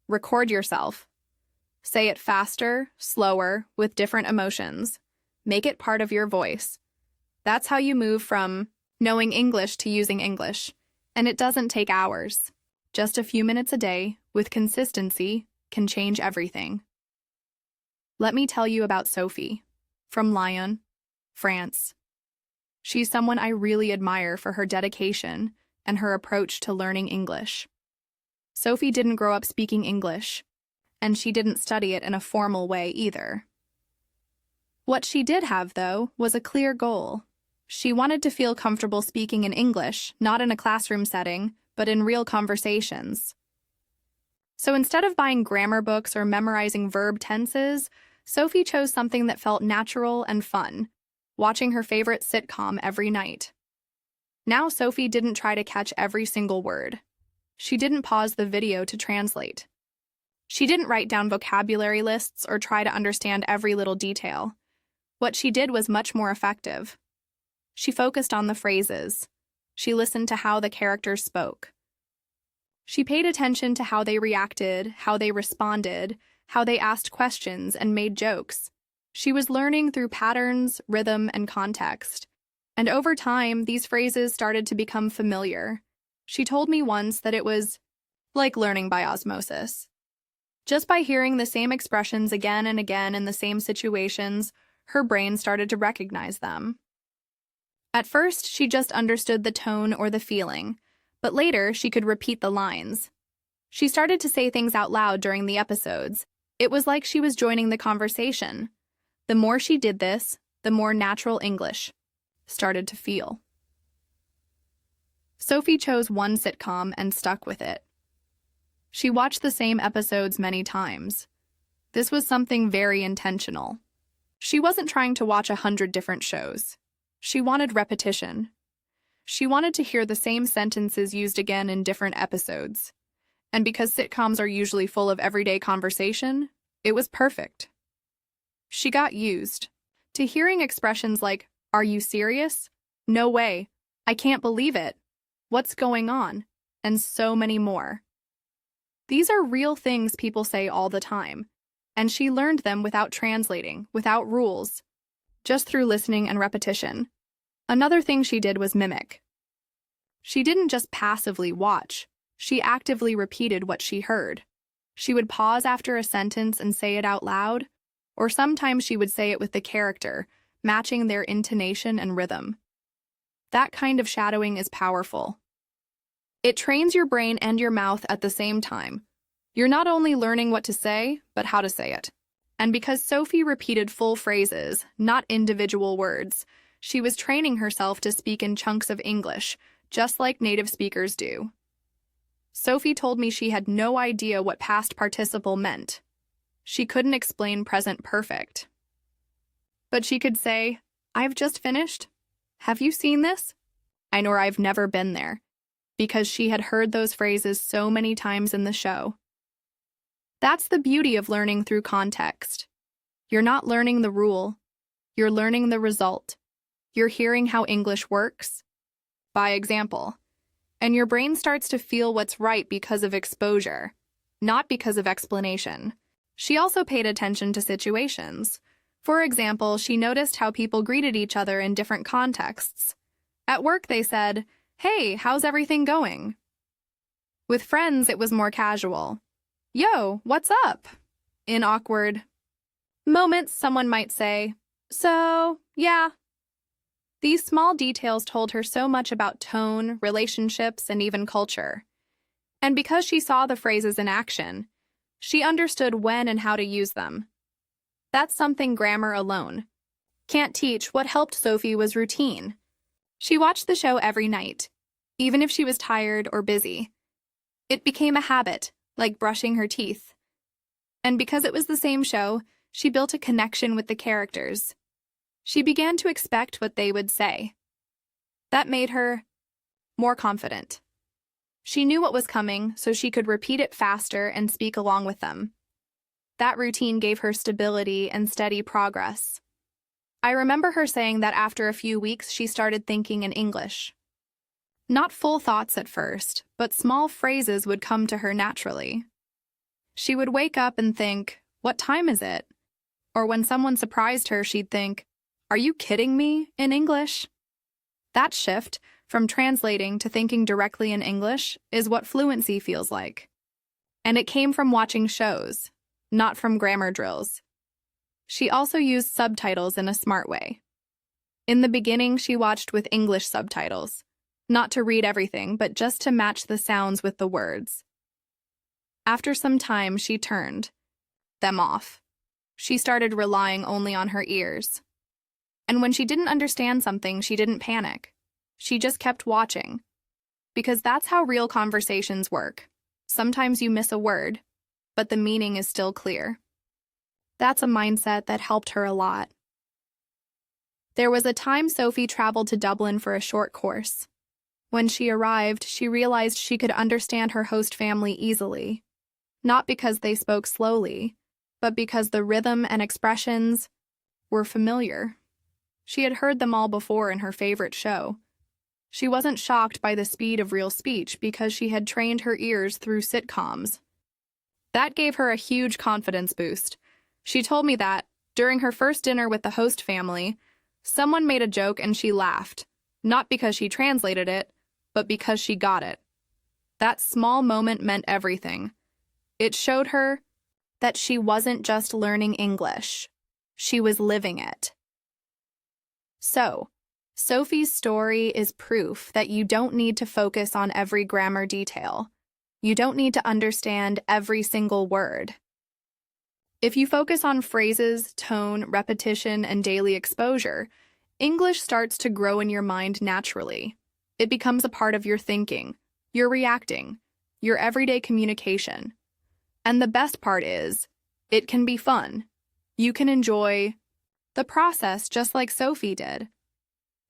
Record yourself. Say it faster, slower, with different emotions. Make it part of your voice. That's how you move from knowing English to using English. And it doesn't take hours. Just a few minutes a day, with consistency, can change everything. Let me tell you about Sophie, from Lyon, France. She's someone I really admire for her dedication and her approach to learning English. Sophie didn't grow up speaking English, and she didn't study it in a formal way either. What she did have, though, was a clear goal. She wanted to feel comfortable speaking in English, not in a classroom setting, but in real conversations. So instead of buying grammar books or memorizing verb tenses, Sophie chose something that felt natural and fun, watching her favorite sitcom every night. Now Sophie didn't try to catch every single word. She didn't pause the video to translate. She didn't write down vocabulary lists or try to understand every little detail. What she did was much more effective. She focused on the phrases. She listened to how the characters spoke. She paid attention to how they reacted, how they responded, how they asked questions and made jokes. She was learning through patterns, rhythm, and context. And over time, these phrases started to become familiar. She told me once that it was like learning by osmosis. Just by hearing the same expressions again and again in the same situations, her brain started to recognize them. At first, she just understood the tone or the feeling, but later she could repeat the lines. She started to say things out loud during the episodes. It was like she was joining the conversation. The more she did this, the more natural English started to feel. Sophie chose one sitcom and stuck with it. She watched the same episodes many times. This was something very intentional. She wasn't trying to watch 100 different shows. She wanted repetition. She wanted to hear the same sentences used again in different episodes. And because sitcoms are usually full of everyday conversation, it was perfect. She got used to hearing expressions like, "Are you serious? No way. I can't believe it. What's going on?" And so many more. These are real things people say all the time, and she learned them without translating, without rules, just through listening and repetition. Another thing she did was mimic. She didn't just passively watch, she actively repeated what she heard. She would pause after a sentence and say it out loud, or sometimes she would say it with the character, matching their intonation and rhythm. That kind of shadowing is powerful. It trains your brain and your mouth at the same time. You're not only learning what to say, but how to say it. And because Sophie repeated full phrases, not individual words, she was training herself to speak in chunks of English, just like native speakers do. Sophie told me she had no idea what past participle meant. She couldn't explain present perfect, But she could say, "I've just finished. Have you seen this?" Or "I've never been there," because she had heard those phrases so many times in the show. That's the beauty of learning through context. You're not learning the rule, you're learning the result. You're hearing how English works, by example, and your brain starts to feel what's right because of exposure, not because of explanation. She also paid attention to situations. For example, she noticed how people greeted each other in different contexts. At work, they said, "Hey, how's everything going?" With friends, it was more casual. "Yo, what's up?" In awkward moments, someone might say, "So, yeah." These small details told her so much about tone, relationships, and even culture. And because she saw the phrases in action, she understood when and how to use them. That's something grammar alone can't teach. What helped Sophie was routine. She watched the show every night, even if she was tired or busy. It became a habit, like brushing her teeth. And because it was the same show, she built a connection with the characters. She began to expect what they would say. That made her more confident. She knew what was coming, so she could repeat it faster and speak along with them. That routine gave her stability and steady progress. I remember her saying that after a few weeks she started thinking in English. Not full thoughts at first, but small phrases would come to her naturally. She would wake up and think, "What time is it?" Or when someone surprised her, she'd think, "Are you kidding me?" in English. That shift, from translating to thinking directly in English, is what fluency feels like. And it came from watching shows, not from grammar drills. She also used subtitles in a smart way. In the beginning, she watched with English subtitles, not to read everything, but just to match the sounds with the words. After some time, she turned them off. She started relying only on her ears. And when she didn't understand something, she didn't panic. She just kept watching. Because that's how real conversations work. Sometimes you miss a word, but the meaning is still clear. That's a mindset that helped her a lot. There was a time Sophie traveled to Dublin for a short course. When she arrived, she realized she could understand her host family easily. Not because they spoke slowly, but because the rhythm and expressions were familiar. She had heard them all before in her favorite show. She wasn't shocked by the speed of real speech because she had trained her ears through sitcoms. That gave her a huge confidence boost. She told me that, during her first dinner with the host family, someone made a joke and she laughed, not because she translated it, but because she got it. That small moment meant everything. It showed her that she wasn't just learning English, she was living it. So, Sophie's story is proof that you don't need to focus on every grammar detail. You don't need to understand every single word. If you focus on phrases, tone, repetition, and daily exposure, English starts to grow in your mind naturally. It becomes a part of your thinking, your reacting, your everyday communication. And the best part is, it can be fun. You can enjoy the process just like Sophie did.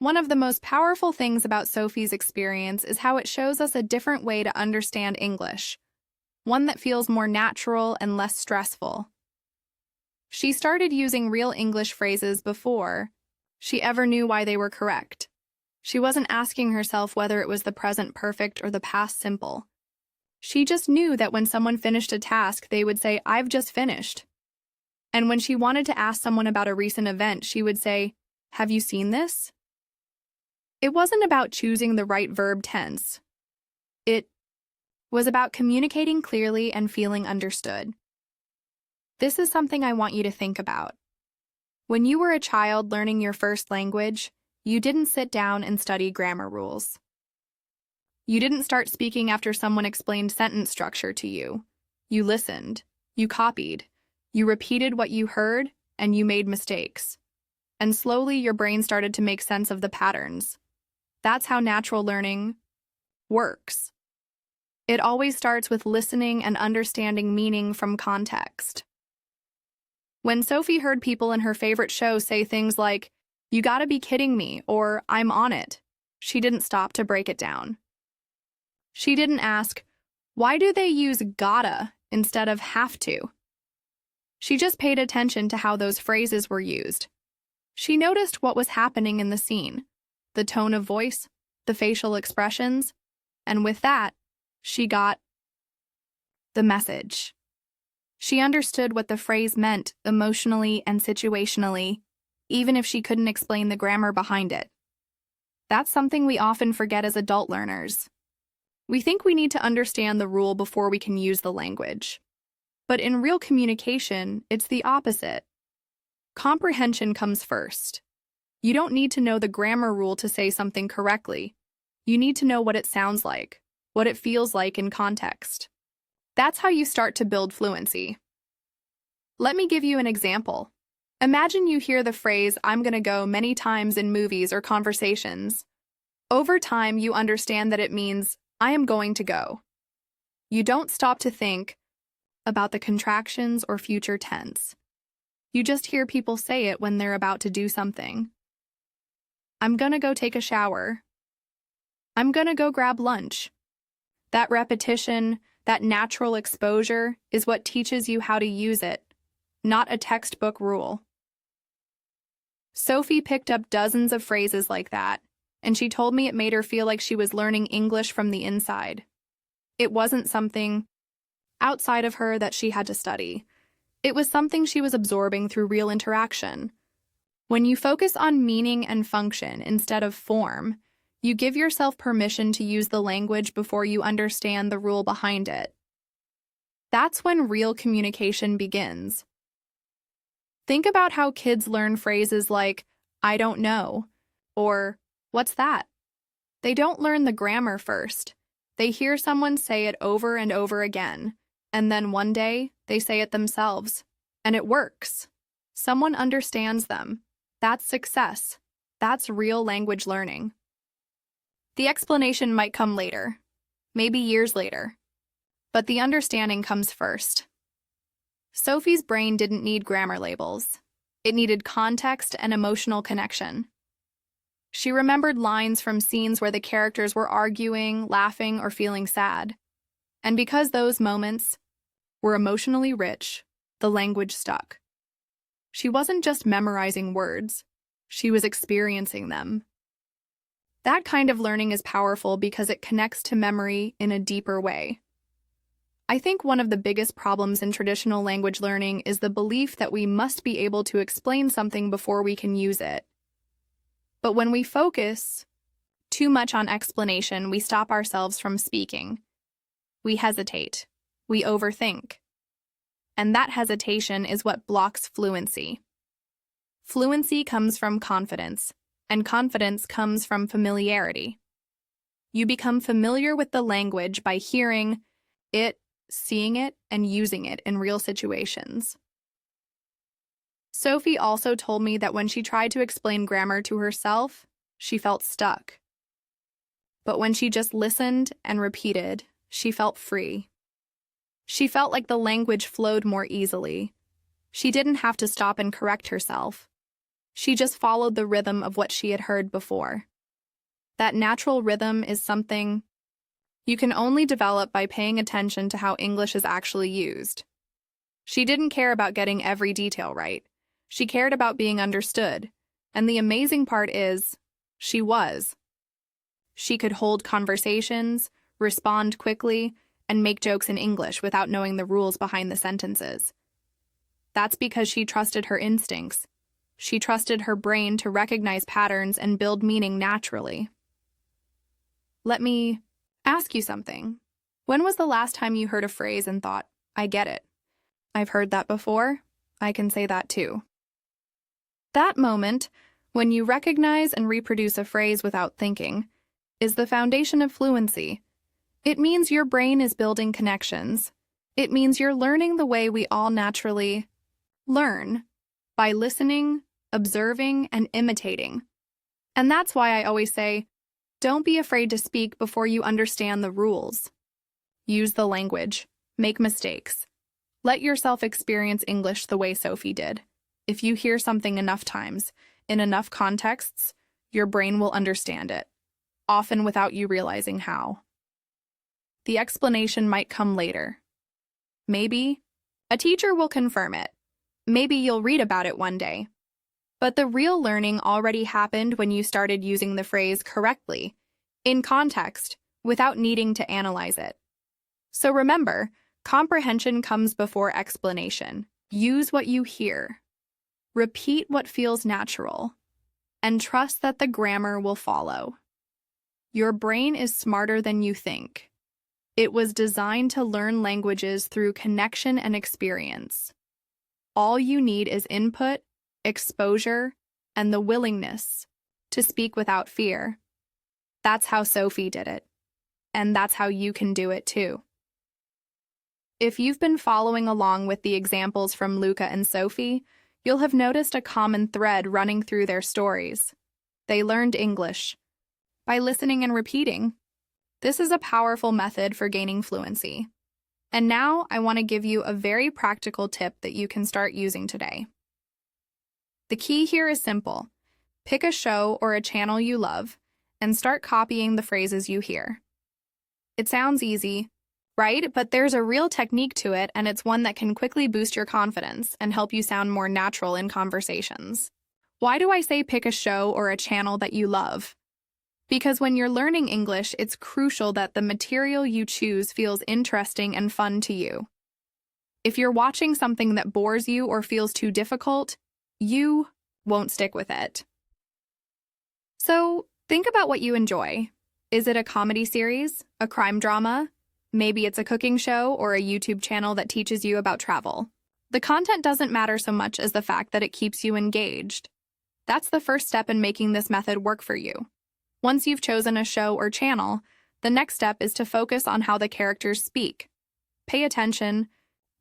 One of the most powerful things about Sophie's experience is how it shows us a different way to understand English, one that feels more natural and less stressful. She started using real English phrases before she ever knew why they were correct. She wasn't asking herself whether it was the present perfect or the past simple. She just knew that when someone finished a task, they would say, "I've just finished." And when she wanted to ask someone about a recent event, she would say, "Have you seen this?" It wasn't about choosing the right verb tense. It was about communicating clearly and feeling understood. This is something I want you to think about. When you were a child learning your first language, you didn't sit down and study grammar rules. You didn't start speaking after someone explained sentence structure to you. You listened, you copied, you repeated what you heard, and you made mistakes. And slowly your brain started to make sense of the patterns. That's how natural learning works. It always starts with listening and understanding meaning from context. When Sophie heard people in her favorite show say things like, "You gotta be kidding me," or "I'm on it," she didn't stop to break it down. She didn't ask, "Why do they use gotta instead of have to?" She just paid attention to how those phrases were used. She noticed what was happening in the scene, the tone of voice, the facial expressions, and with that, she got the message. She understood what the phrase meant emotionally and situationally, even if she couldn't explain the grammar behind it. That's something we often forget as adult learners. We think we need to understand the rule before we can use the language. But in real communication, it's the opposite. Comprehension comes first. You don't need to know the grammar rule to say something correctly. You need to know what it sounds like, what it feels like in context. That's how you start to build fluency. Let me give you an example. Imagine you hear the phrase, "I'm gonna go," many times in movies or conversations. Over time, you understand that it means, "I am going to go." You don't stop to think about the contractions or future tense. You just hear people say it when they're about to do something. "I'm gonna go take a shower." "I'm gonna go grab lunch." That repetition, that natural exposure, is what teaches you how to use it, not a textbook rule. Sophie picked up dozens of phrases like that, and she told me it made her feel like she was learning English from the inside. It wasn't something outside of her that she had to study. It was something she was absorbing through real interaction. When you focus on meaning and function instead of form, you give yourself permission to use the language before you understand the rule behind it. That's when real communication begins. Think about how kids learn phrases like, "I don't know," or "What's that?" They don't learn the grammar first. They hear someone say it over and over again, and then one day, they say it themselves. And it works. Someone understands them. That's success. That's real language learning. The explanation might come later, maybe years later, but the understanding comes first. Sophie's brain didn't need grammar labels. It needed context and emotional connection. She remembered lines from scenes where the characters were arguing, laughing, or feeling sad. And because those moments were emotionally rich, the language stuck. She wasn't just memorizing words, she was experiencing them. That kind of learning is powerful because it connects to memory in a deeper way. I think one of the biggest problems in traditional language learning is the belief that we must be able to explain something before we can use it. But when we focus too much on explanation, we stop ourselves from speaking. We hesitate. We overthink. And that hesitation is what blocks fluency. Fluency comes from confidence, and confidence comes from familiarity. You become familiar with the language by hearing it, seeing it, and using it in real situations. Sophie also told me that when she tried to explain grammar to herself, she felt stuck. But when she just listened and repeated, she felt free. She felt like the language flowed more easily. She didn't have to stop and correct herself. She just followed the rhythm of what she had heard before. That natural rhythm is something you can only develop by paying attention to how English is actually used. She didn't care about getting every detail right. She cared about being understood. And the amazing part is, she was. She could hold conversations, respond quickly, and make jokes in English without knowing the rules behind the sentences. That's because she trusted her instincts. She trusted her brain to recognize patterns and build meaning naturally. Let me ask you something. When was the last time you heard a phrase and thought, "I get it. I've heard that before. I can say that too." That moment, when you recognize and reproduce a phrase without thinking, is the foundation of fluency. It means your brain is building connections. It means you're learning the way we all naturally learn, by listening, observing, and imitating. And that's why I always say, don't be afraid to speak before you understand the rules. Use the language. Make mistakes. Let yourself experience English the way Sophie did. If you hear something enough times, in enough contexts, your brain will understand it, often without you realizing how. The explanation might come later. Maybe a teacher will confirm it. Maybe you'll read about it one day. But the real learning already happened when you started using the phrase correctly, in context, without needing to analyze it. So remember, comprehension comes before explanation. Use what you hear. Repeat what feels natural. And trust that the grammar will follow. Your brain is smarter than you think. It was designed to learn languages through connection and experience. All you need is input, exposure, and the willingness to speak without fear. That's how Sophie did it. And that's how you can do it too. If you've been following along with the examples from Luca and Sophie, you'll have noticed a common thread running through their stories. They learned English by listening and repeating. This is a powerful method for gaining fluency. And now I want to give you a very practical tip that you can start using today. The key here is simple. Pick a show or a channel you love and start copying the phrases you hear. It sounds easy, right? But there's a real technique to it, and it's one that can quickly boost your confidence and help you sound more natural in conversations. Why do I say pick a show or a channel that you love? Because when you're learning English, it's crucial that the material you choose feels interesting and fun to you. If you're watching something that bores you or feels too difficult, you won't stick with it. So, think about what you enjoy. Is it a comedy series, a crime drama? Maybe it's a cooking show or a YouTube channel that teaches you about travel. The content doesn't matter so much as the fact that it keeps you engaged. That's the first step in making this method work for you. Once you've chosen a show or channel, the next step is to focus on how the characters speak. Pay attention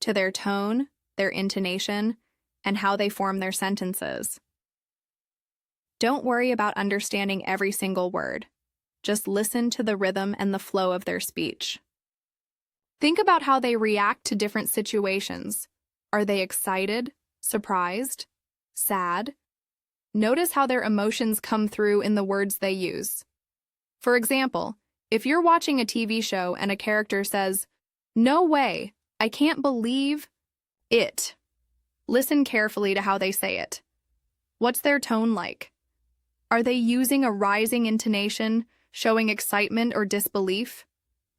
to their tone, their intonation, and how they form their sentences. Don't worry about understanding every single word. Just listen to the rhythm and the flow of their speech. Think about how they react to different situations. Are they excited, surprised, sad? Notice how their emotions come through in the words they use. For example, if you're watching a TV show and a character says, "No way, I can't believe it," listen carefully to how they say it. What's their tone like? Are they using a rising intonation, showing excitement or disbelief?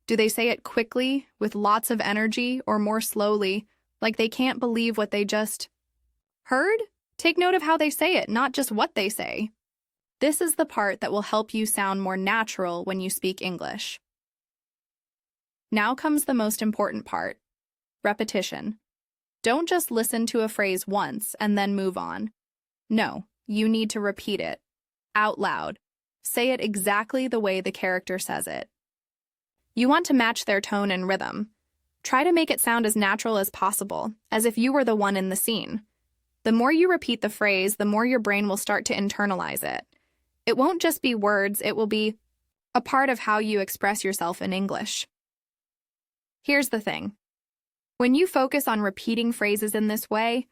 Do they say it quickly, with lots of energy, or more slowly, like they can't believe what they just heard? Take note of how they say it, not just what they say. This is the part that will help you sound more natural when you speak English. Now comes the most important part: repetition. Don't just listen to a phrase once and then move on. No, you need to repeat it, out loud. Say it exactly the way the character says it. You want to match their tone and rhythm. Try to make it sound as natural as possible, as if you were the one in the scene. The more you repeat the phrase, the more your brain will start to internalize it. It won't just be words, it will be a part of how you express yourself in English. Here's the thing. When you focus on repeating phrases in this way,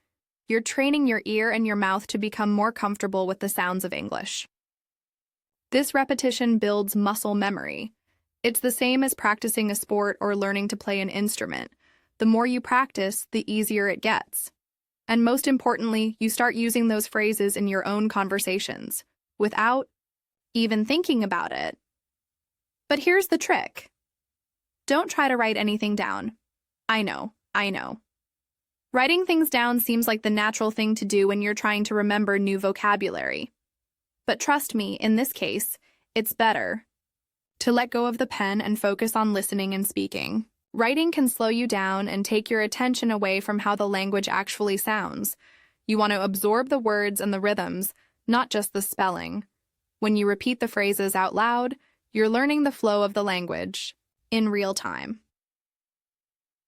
you're training your ear and your mouth to become more comfortable with the sounds of English. This repetition builds muscle memory. It's the same as practicing a sport or learning to play an instrument. The more you practice, the easier it gets. And most importantly, you start using those phrases in your own conversations, without even thinking about it. But here's the trick. Don't try to write anything down. I know. Writing things down seems like the natural thing to do when you're trying to remember new vocabulary. But trust me, in this case, it's better to let go of the pen and focus on listening and speaking. Writing can slow you down and take your attention away from how the language actually sounds. You want to absorb the words and the rhythms, not just the spelling. When you repeat the phrases out loud, you're learning the flow of the language in real time.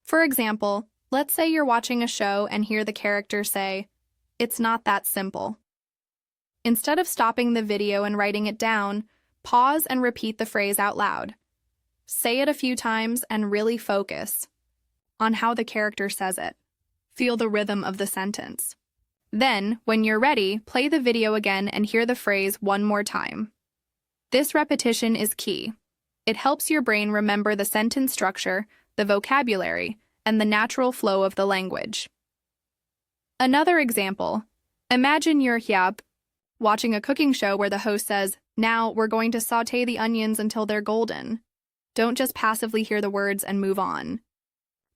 For example, let's say you're watching a show and hear the character say, "It's not that simple." Instead of stopping the video and writing it down, pause and repeat the phrase out loud. Say it a few times and really focus on how the character says it. Feel the rhythm of the sentence. Then, when you're ready, play the video again and hear the phrase one more time. This repetition is key. It helps your brain remember the sentence structure, the vocabulary, and the natural flow of the language. Another example. Imagine you're here watching a cooking show where the host says, "Now we're going to saute the onions until they're golden." Don't just passively hear the words and move on.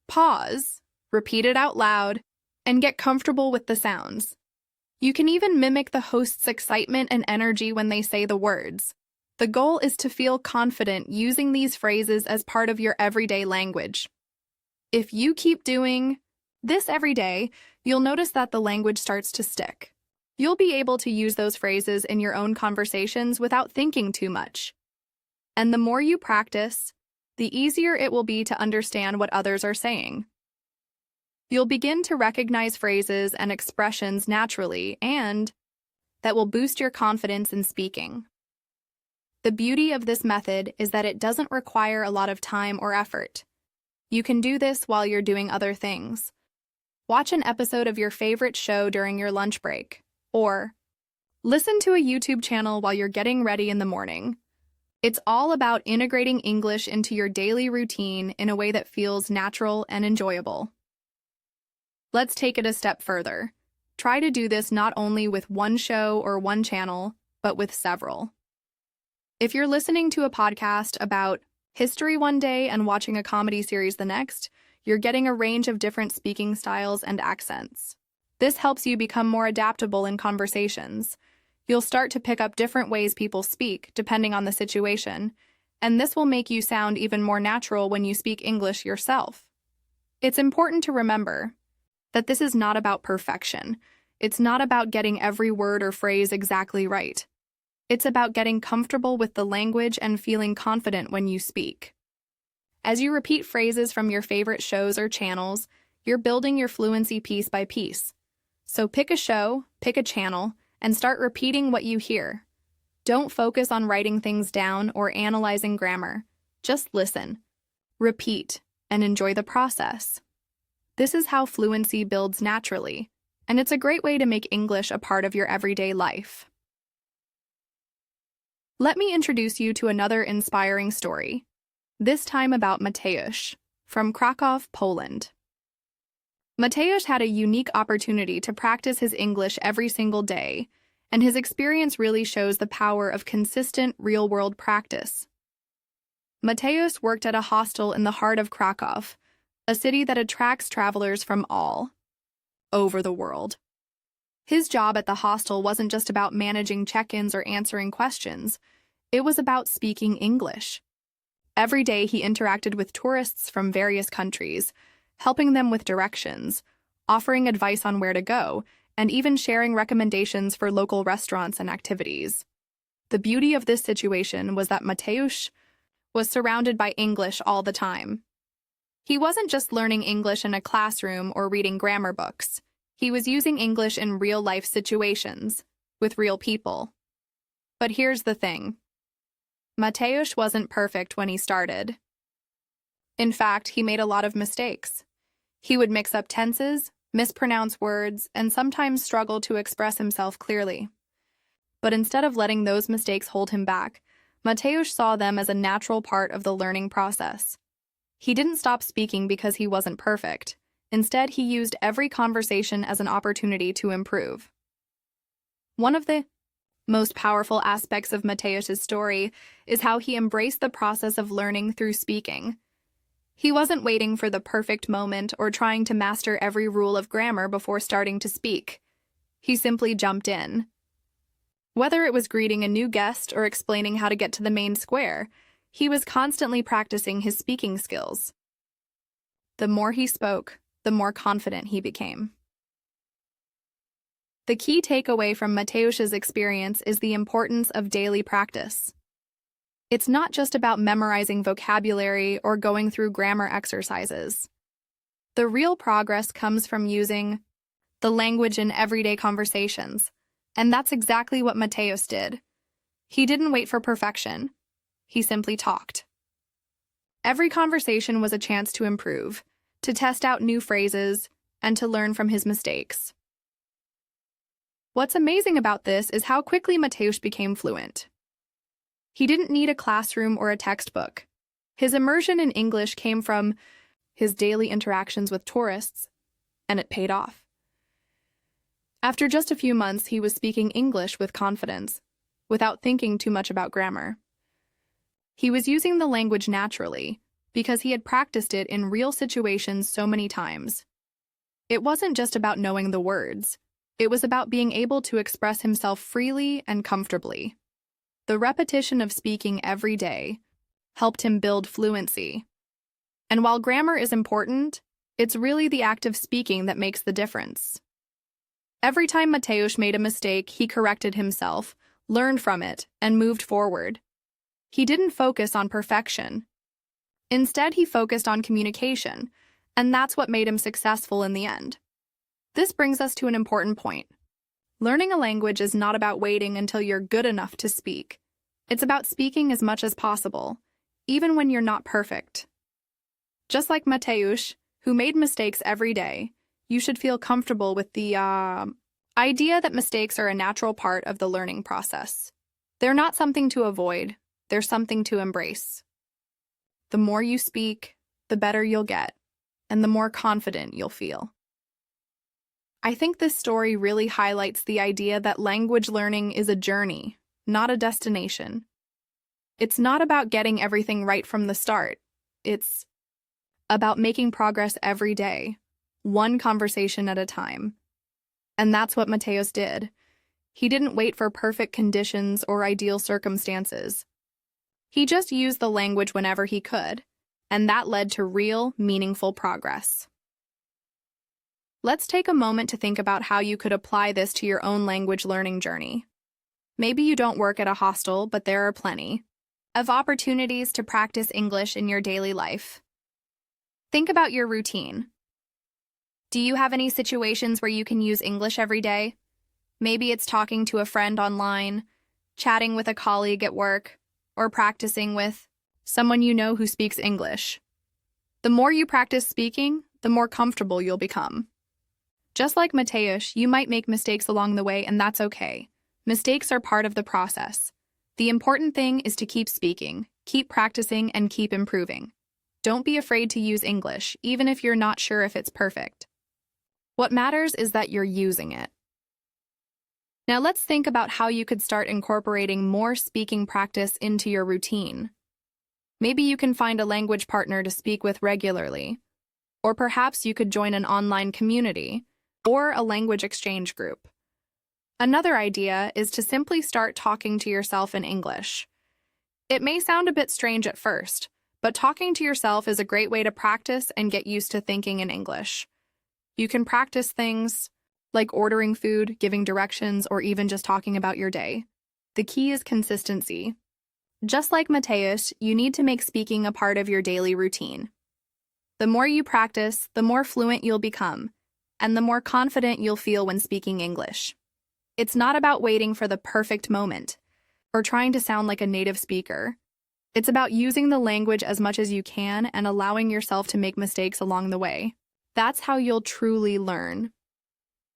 Pause, repeat it out loud, and get comfortable with the sounds. You can even mimic the host's excitement and energy when they say the words. The goal is to feel confident using these phrases as part of your everyday language. If you keep doing this every day, you'll notice that the language starts to stick. You'll be able to use those phrases in your own conversations without thinking too much. And the more you practice, the easier it will be to understand what others are saying. You'll begin to recognize phrases and expressions naturally, and that will boost your confidence in speaking. The beauty of this method is that it doesn't require a lot of time or effort. You can do this while you're doing other things. Watch an episode of your favorite show during your lunch break, or listen to a YouTube channel while you're getting ready in the morning. It's all about integrating English into your daily routine in a way that feels natural and enjoyable. Let's take it a step further. Try to do this not only with one show or one channel, but with several. If you're listening to a podcast about history one day and watching a comedy series the next, you're getting a range of different speaking styles and accents. This helps you become more adaptable in conversations. You'll start to pick up different ways people speak, depending on the situation, and this will make you sound even more natural when you speak English yourself. It's important to remember that this is not about perfection. It's not about getting every word or phrase exactly right. It's about getting comfortable with the language and feeling confident when you speak. As you repeat phrases from your favorite shows or channels, you're building your fluency piece by piece. So pick a show, pick a channel, and start repeating what you hear. Don't focus on writing things down or analyzing grammar. Just listen, repeat, and enjoy the process. This is how fluency builds naturally, and it's a great way to make English a part of your everyday life. Let me introduce you to another inspiring story, this time about Mateusz, from Kraków, Poland. Mateusz had a unique opportunity to practice his English every single day, and his experience really shows the power of consistent, real-world practice. Mateusz worked at a hostel in the heart of Kraków, a city that attracts travelers from all over the world. His job at the hostel wasn't just about managing check-ins or answering questions. It was about speaking English. Every day he interacted with tourists from various countries, helping them with directions, offering advice on where to go, and even sharing recommendations for local restaurants and activities. The beauty of this situation was that Mateusz was surrounded by English all the time. He wasn't just learning English in a classroom or reading grammar books. He was using English in real-life situations, with real people. But here's the thing. Mateusz wasn't perfect when he started. In fact, he made a lot of mistakes. He would mix up tenses, mispronounce words, and sometimes struggle to express himself clearly. But instead of letting those mistakes hold him back, Mateusz saw them as a natural part of the learning process. He didn't stop speaking because he wasn't perfect. Instead, he used every conversation as an opportunity to improve. One of the most powerful aspects of Mateusz's story is how he embraced the process of learning through speaking. He wasn't waiting for the perfect moment or trying to master every rule of grammar before starting to speak. He simply jumped in. Whether it was greeting a new guest or explaining how to get to the main square, he was constantly practicing his speaking skills. The more he spoke, the more confident he became. The key takeaway from Mateusz's experience is the importance of daily practice. It's not just about memorizing vocabulary or going through grammar exercises. The real progress comes from using the language in everyday conversations, and that's exactly what Mateusz did. He didn't wait for perfection. He simply talked. Every conversation was a chance to improve, to test out new phrases, and to learn from his mistakes. What's amazing about this is how quickly Mateusz became fluent. He didn't need a classroom or a textbook. His immersion in English came from his daily interactions with tourists, and it paid off. After just a few months, he was speaking English with confidence, without thinking too much about grammar. He was using the language naturally, because he had practiced it in real situations so many times. It wasn't just about knowing the words. It was about being able to express himself freely and comfortably. The repetition of speaking every day helped him build fluency. And while grammar is important, it's really the act of speaking that makes the difference. Every time Mateusz made a mistake, he corrected himself, learned from it, and moved forward. He didn't focus on perfection. Instead, he focused on communication, and that's what made him successful in the end. This brings us to an important point. Learning a language is not about waiting until you're good enough to speak. It's about speaking as much as possible, even when you're not perfect. Just like Mateusz, who made mistakes every day, you should feel comfortable with the idea that mistakes are a natural part of the learning process. They're not something to avoid, they're something to embrace. The more you speak, the better you'll get, and the more confident you'll feel. I think this story really highlights the idea that language learning is a journey, not a destination. It's not about getting everything right from the start. It's about making progress every day, one conversation at a time. And that's what Mateusz did. He didn't wait for perfect conditions or ideal circumstances. He just used the language whenever he could, and that led to real, meaningful progress. Let's take a moment to think about how you could apply this to your own language learning journey. Maybe you don't work at a hostel, but there are plenty of opportunities to practice English in your daily life. Think about your routine. Do you have any situations where you can use English every day? Maybe it's talking to a friend online, chatting with a colleague at work, or practicing with someone you know who speaks English. The more you practice speaking, the more comfortable you'll become. Just like Mateusz, you might make mistakes along the way, and that's okay. Mistakes are part of the process. The important thing is to keep speaking, keep practicing, and keep improving. Don't be afraid to use English, even if you're not sure if it's perfect. What matters is that you're using it. Now let's think about how you could start incorporating more speaking practice into your routine. Maybe you can find a language partner to speak with regularly, or perhaps you could join an online community or a language exchange group. Another idea is to simply start talking to yourself in English. It may sound a bit strange at first, but talking to yourself is a great way to practice and get used to thinking in English. You can practice things like ordering food, giving directions, or even just talking about your day. The key is consistency. Just like Mateusz, you need to make speaking a part of your daily routine. The more you practice, the more fluent you'll become, and the more confident you'll feel when speaking English. It's not about waiting for the perfect moment or trying to sound like a native speaker. It's about using the language as much as you can and allowing yourself to make mistakes along the way. That's how you'll truly learn.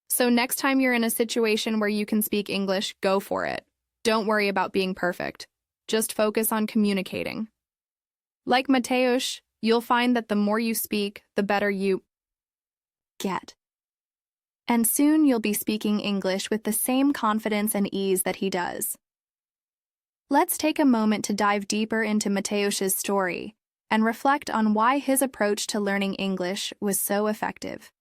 So next time you're in a situation where you can speak English, go for it. Don't worry about being perfect. Just focus on communicating. Like Mateusz, you'll find that the more you speak, the better you get. And soon you'll be speaking English with the same confidence and ease that he does. Let's take a moment to dive deeper into Mateusz's story and reflect on why his approach to learning English was so effective.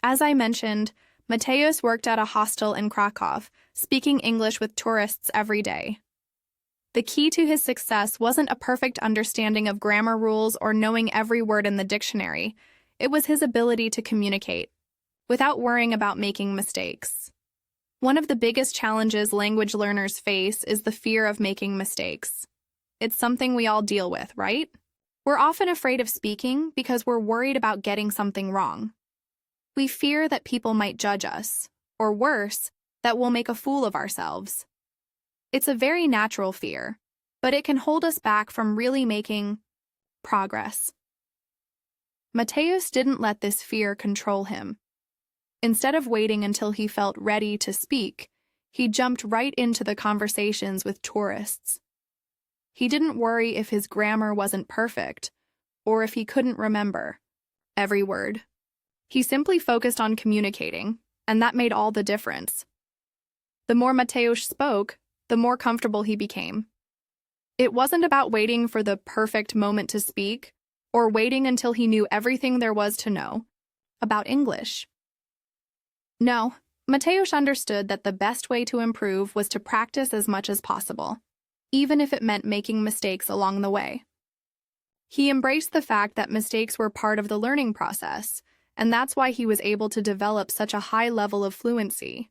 As I mentioned, Mateusz worked at a hostel in Kraków, speaking English with tourists every day. The key to his success wasn't a perfect understanding of grammar rules or knowing every word in the dictionary. It was his ability to communicate without worrying about making mistakes. One of the biggest challenges language learners face is the fear of making mistakes. It's something we all deal with, right? We're often afraid of speaking because we're worried about getting something wrong. We fear that people might judge us, or worse, that we'll make a fool of ourselves. It's a very natural fear, but it can hold us back from really making progress. Mateusz didn't let this fear control him. Instead of waiting until he felt ready to speak, he jumped right into the conversations with tourists. He didn't worry if his grammar wasn't perfect or if he couldn't remember every word. He simply focused on communicating, and that made all the difference. The more Mateusz spoke, the more comfortable he became. It wasn't about waiting for the perfect moment to speak or waiting until he knew everything there was to know about English. No, Mateusz understood that the best way to improve was to practice as much as possible, even if it meant making mistakes along the way. He embraced the fact that mistakes were part of the learning process, and that's why he was able to develop such a high level of fluency.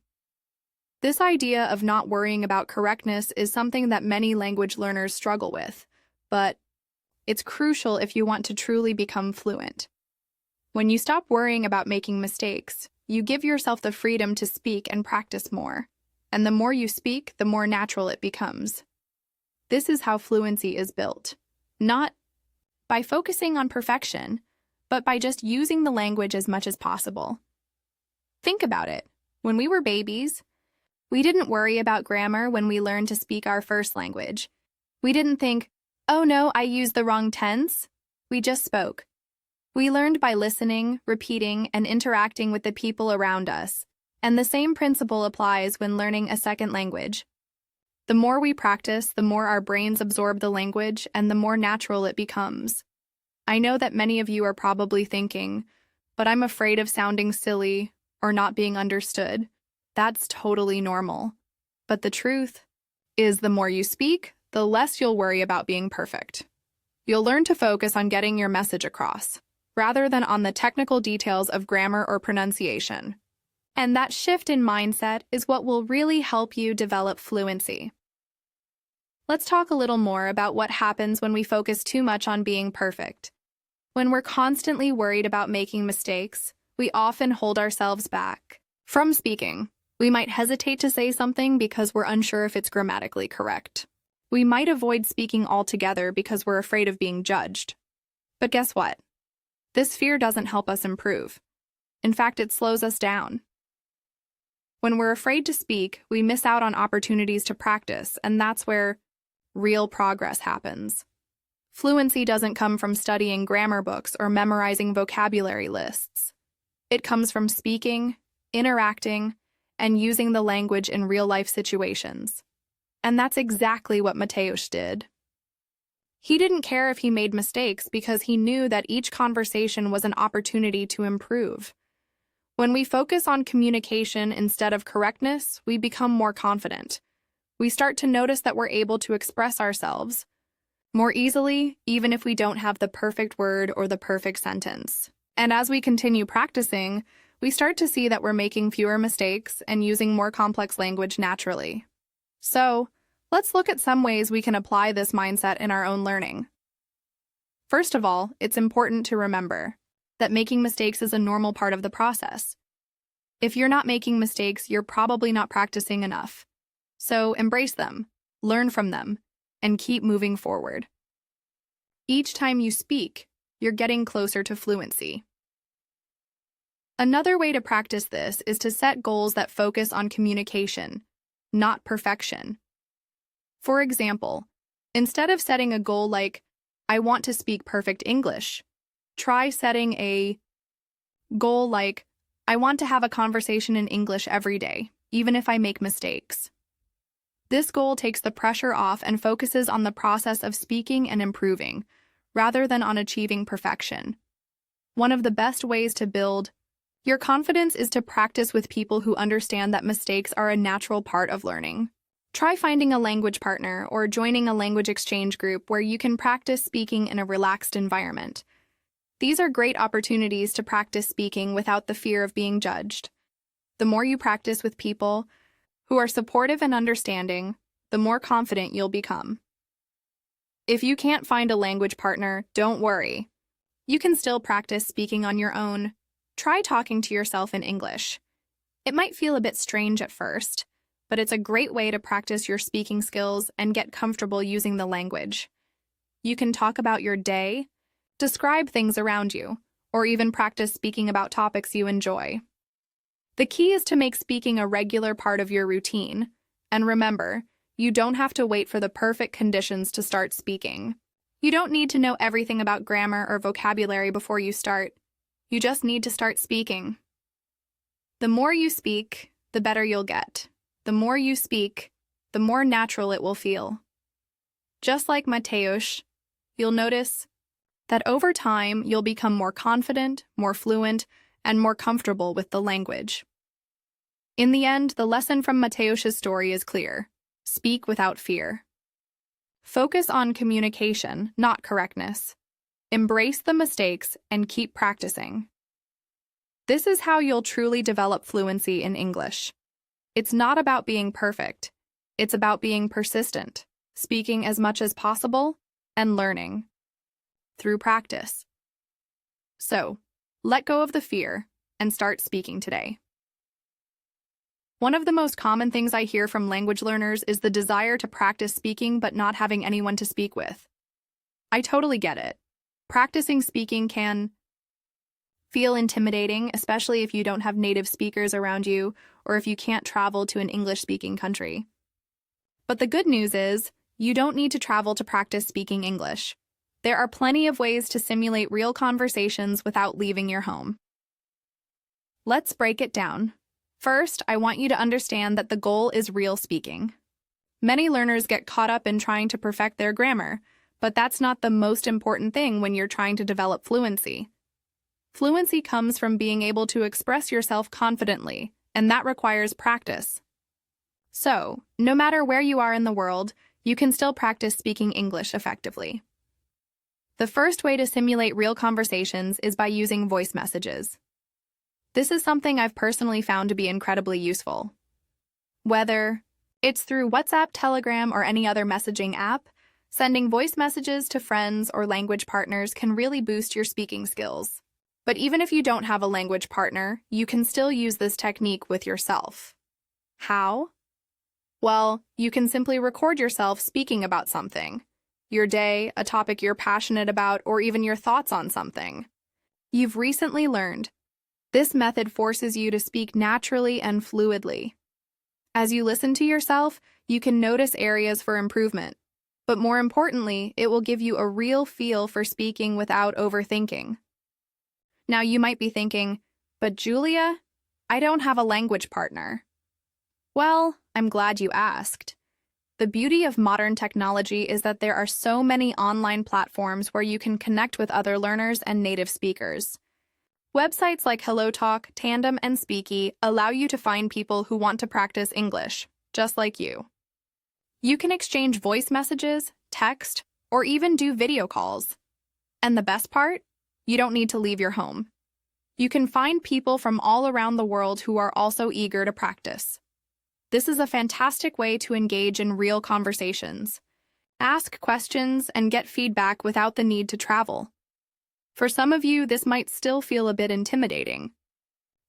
This idea of not worrying about correctness is something that many language learners struggle with, but it's crucial if you want to truly become fluent. When you stop worrying about making mistakes, you give yourself the freedom to speak and practice more. And the more you speak, the more natural it becomes. This is how fluency is built. Not by focusing on perfection, but by just using the language as much as possible. Think about it. When we were babies, we didn't worry about grammar when we learned to speak our first language. We didn't think, oh no, I used the wrong tense. We just spoke. We learned by listening, repeating, and interacting with the people around us. And the same principle applies when learning a second language. The more we practice, the more our brains absorb the language and the more natural it becomes. I know that many of you are probably thinking, but I'm afraid of sounding silly or not being understood. That's totally normal. But the truth is, the more you speak, the less you'll worry about being perfect. You'll learn to focus on getting your message across, rather than on the technical details of grammar or pronunciation. And that shift in mindset is what will really help you develop fluency. Let's talk a little more about what happens when we focus too much on being perfect. When we're constantly worried about making mistakes, we often hold ourselves back from speaking. We might hesitate to say something because we're unsure if it's grammatically correct. We might avoid speaking altogether because we're afraid of being judged. But guess what? This fear doesn't help us improve. In fact, it slows us down. When we're afraid to speak, we miss out on opportunities to practice, and that's where real progress happens. Fluency doesn't come from studying grammar books or memorizing vocabulary lists. It comes from speaking, interacting, and using the language in real-life situations. And that's exactly what Mateusz did. He didn't care if he made mistakes because he knew that each conversation was an opportunity to improve. When we focus on communication instead of correctness, we become more confident. We start to notice that we're able to express ourselves more easily, even if we don't have the perfect word or the perfect sentence. And as we continue practicing, we start to see that we're making fewer mistakes and using more complex language naturally. So, let's look at some ways we can apply this mindset in our own learning. First of all, it's important to remember that making mistakes is a normal part of the process. If you're not making mistakes, you're probably not practicing enough. So embrace them, learn from them, and keep moving forward. Each time you speak, you're getting closer to fluency. Another way to practice this is to set goals that focus on communication, not perfection. For example, instead of setting a goal like, I want to speak perfect English, try setting a goal like, I want to have a conversation in English every day, even if I make mistakes. This goal takes the pressure off and focuses on the process of speaking and improving, rather than on achieving perfection. One of the best ways to build your confidence is to practice with people who understand that mistakes are a natural part of learning. Try finding a language partner or joining a language exchange group where you can practice speaking in a relaxed environment. These are great opportunities to practice speaking without the fear of being judged. The more you practice with people who are supportive and understanding, the more confident you'll become. If you can't find a language partner, don't worry. You can still practice speaking on your own. Try talking to yourself in English. It might feel a bit strange at first, but it's a great way to practice your speaking skills and get comfortable using the language. You can talk about your day, describe things around you, or even practice speaking about topics you enjoy. The key is to make speaking a regular part of your routine. And remember, you don't have to wait for the perfect conditions to start speaking. You don't need to know everything about grammar or vocabulary before you start. You just need to start speaking. The more you speak, the better you'll get. The more you speak, the more natural it will feel. Just like Mateusz, you'll notice that over time you'll become more confident, more fluent, and more comfortable with the language. In the end, the lesson from Mateusz's story is clear. Speak without fear. Focus on communication, not correctness. Embrace the mistakes and keep practicing. This is how you'll truly develop fluency in English. It's not about being perfect. It's about being persistent, speaking as much as possible, and learning through practice. So, let go of the fear and start speaking today. One of the most common things I hear from language learners is the desire to practice speaking but not having anyone to speak with. I totally get it. Practicing speaking can feel intimidating, especially if you don't have native speakers around you or if you can't travel to an English-speaking country. But the good news is, you don't need to travel to practice speaking English. There are plenty of ways to simulate real conversations without leaving your home. Let's break it down. First, I want you to understand that the goal is real speaking. Many learners get caught up in trying to perfect their grammar, but that's not the most important thing when you're trying to develop fluency. Fluency comes from being able to express yourself confidently, and that requires practice. So, no matter where you are in the world, you can still practice speaking English effectively. The first way to simulate real conversations is by using voice messages. This is something I've personally found to be incredibly useful. Whether it's through WhatsApp, Telegram, or any other messaging app, sending voice messages to friends or language partners can really boost your speaking skills. But even if you don't have a language partner, you can still use this technique with yourself. How? Well, you can simply record yourself speaking about something. Your day, a topic you're passionate about, or even your thoughts on something you've recently learned. This method forces you to speak naturally and fluidly. As you listen to yourself, you can notice areas for improvement. But more importantly, it will give you a real feel for speaking without overthinking. Now you might be thinking, but Julia, I don't have a language partner. Well, I'm glad you asked. The beauty of modern technology is that there are so many online platforms where you can connect with other learners and native speakers. Websites like HelloTalk, Tandem, and Speaky allow you to find people who want to practice English, just like you. You can exchange voice messages, text, or even do video calls. And the best part? You don't need to leave your home. You can find people from all around the world who are also eager to practice. This is a fantastic way to engage in real conversations. Ask questions and get feedback without the need to travel. For some of you, this might still feel a bit intimidating.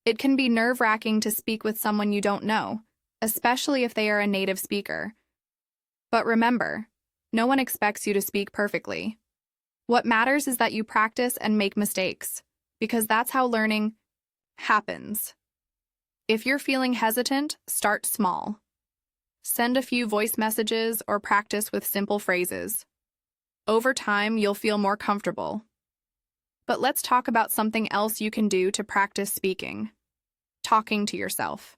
It can be nerve-wracking to speak with someone you don't know, especially if they are a native speaker. But remember, no one expects you to speak perfectly. What matters is that you practice and make mistakes, because that's how learning happens. If you're feeling hesitant, start small. Send a few voice messages or practice with simple phrases. Over time, you'll feel more comfortable. But let's talk about something else you can do to practice speaking. Talking to yourself.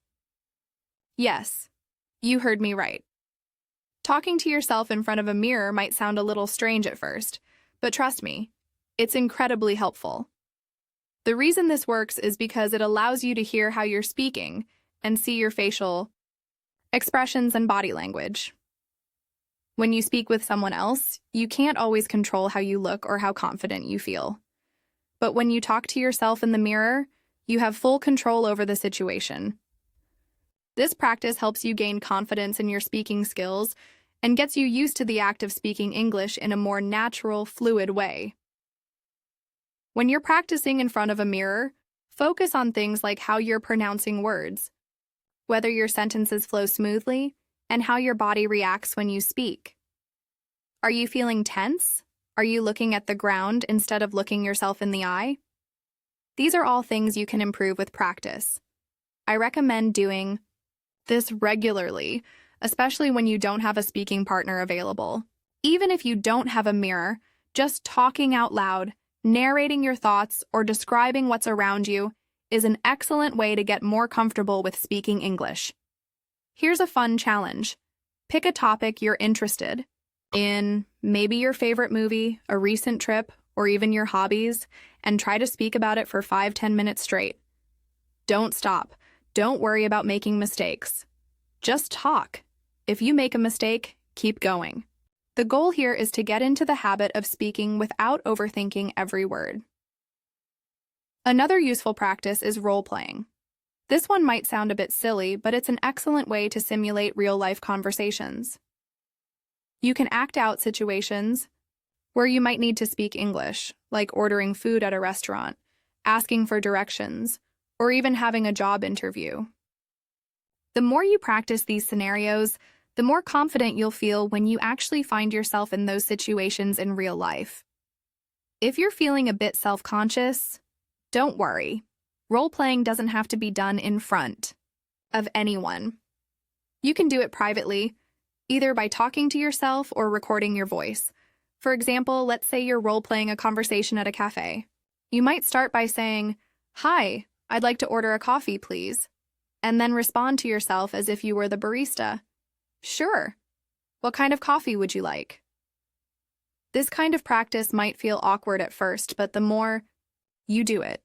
Yes, you heard me right. Talking to yourself in front of a mirror might sound a little strange at first, but trust me, it's incredibly helpful. The reason this works is because it allows you to hear how you're speaking and see your facial expressions and body language. When you speak with someone else, you can't always control how you look or how confident you feel. But when you talk to yourself in the mirror, you have full control over the situation. This practice helps you gain confidence in your speaking skills and gets you used to the act of speaking English in a more natural, fluid way. When you're practicing in front of a mirror, focus on things like how you're pronouncing words, whether your sentences flow smoothly, and how your body reacts when you speak. Are you feeling tense? Are you looking at the ground instead of looking yourself in the eye? These are all things you can improve with practice. I recommend doing this regularly, especially when you don't have a speaking partner available. Even if you don't have a mirror, just talking out loud, narrating your thoughts, or describing what's around you is an excellent way to get more comfortable with speaking English. Here's a fun challenge. Pick a topic you're interested in, maybe your favorite movie, a recent trip, or even your hobbies, and try to speak about it for 5-10 minutes straight. Don't stop. Don't worry about making mistakes. Just talk. If you make a mistake, keep going. The goal here is to get into the habit of speaking without overthinking every word. Another useful practice is role-playing. This one might sound a bit silly, but it's an excellent way to simulate real-life conversations. You can act out situations where you might need to speak English, like ordering food at a restaurant, asking for directions, or even having a job interview. The more you practice these scenarios, the more confident you'll feel when you actually find yourself in those situations in real life. If you're feeling a bit self-conscious, don't worry. Role-playing doesn't have to be done in front of anyone. You can do it privately, either by talking to yourself or recording your voice. For example, let's say you're role-playing a conversation at a cafe. You might start by saying, "Hi, I'd like to order a coffee, please," and then respond to yourself as if you were the barista. "Sure. What kind of coffee would you like?" This kind of practice might feel awkward at first, but the more you do it,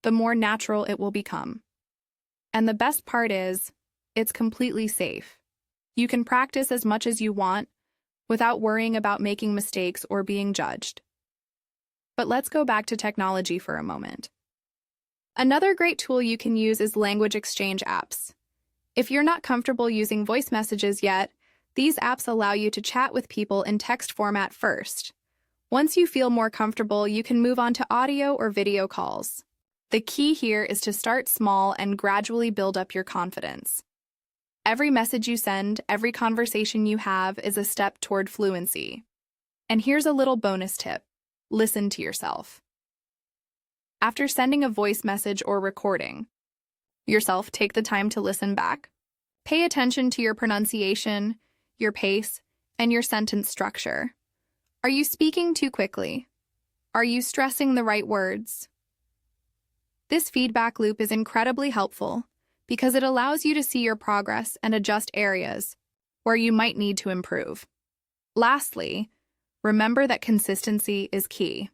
the more natural it will become. And the best part is, it's completely safe. You can practice as much as you want without worrying about making mistakes or being judged. But let's go back to technology for a moment. Another great tool you can use is language exchange apps. If you're not comfortable using voice messages yet, these apps allow you to chat with people in text format first. Once you feel more comfortable, you can move on to audio or video calls. The key here is to start small and gradually build up your confidence. Every message you send, every conversation you have is a step toward fluency. And here's a little bonus tip. Listen to yourself. After sending a voice message or recording yourself, take the time to listen back. Pay attention to your pronunciation, your pace, and your sentence structure. Are you speaking too quickly? Are you stressing the right words? This feedback loop is incredibly helpful because it allows you to see your progress and adjust areas where you might need to improve. Lastly, remember that consistency is key.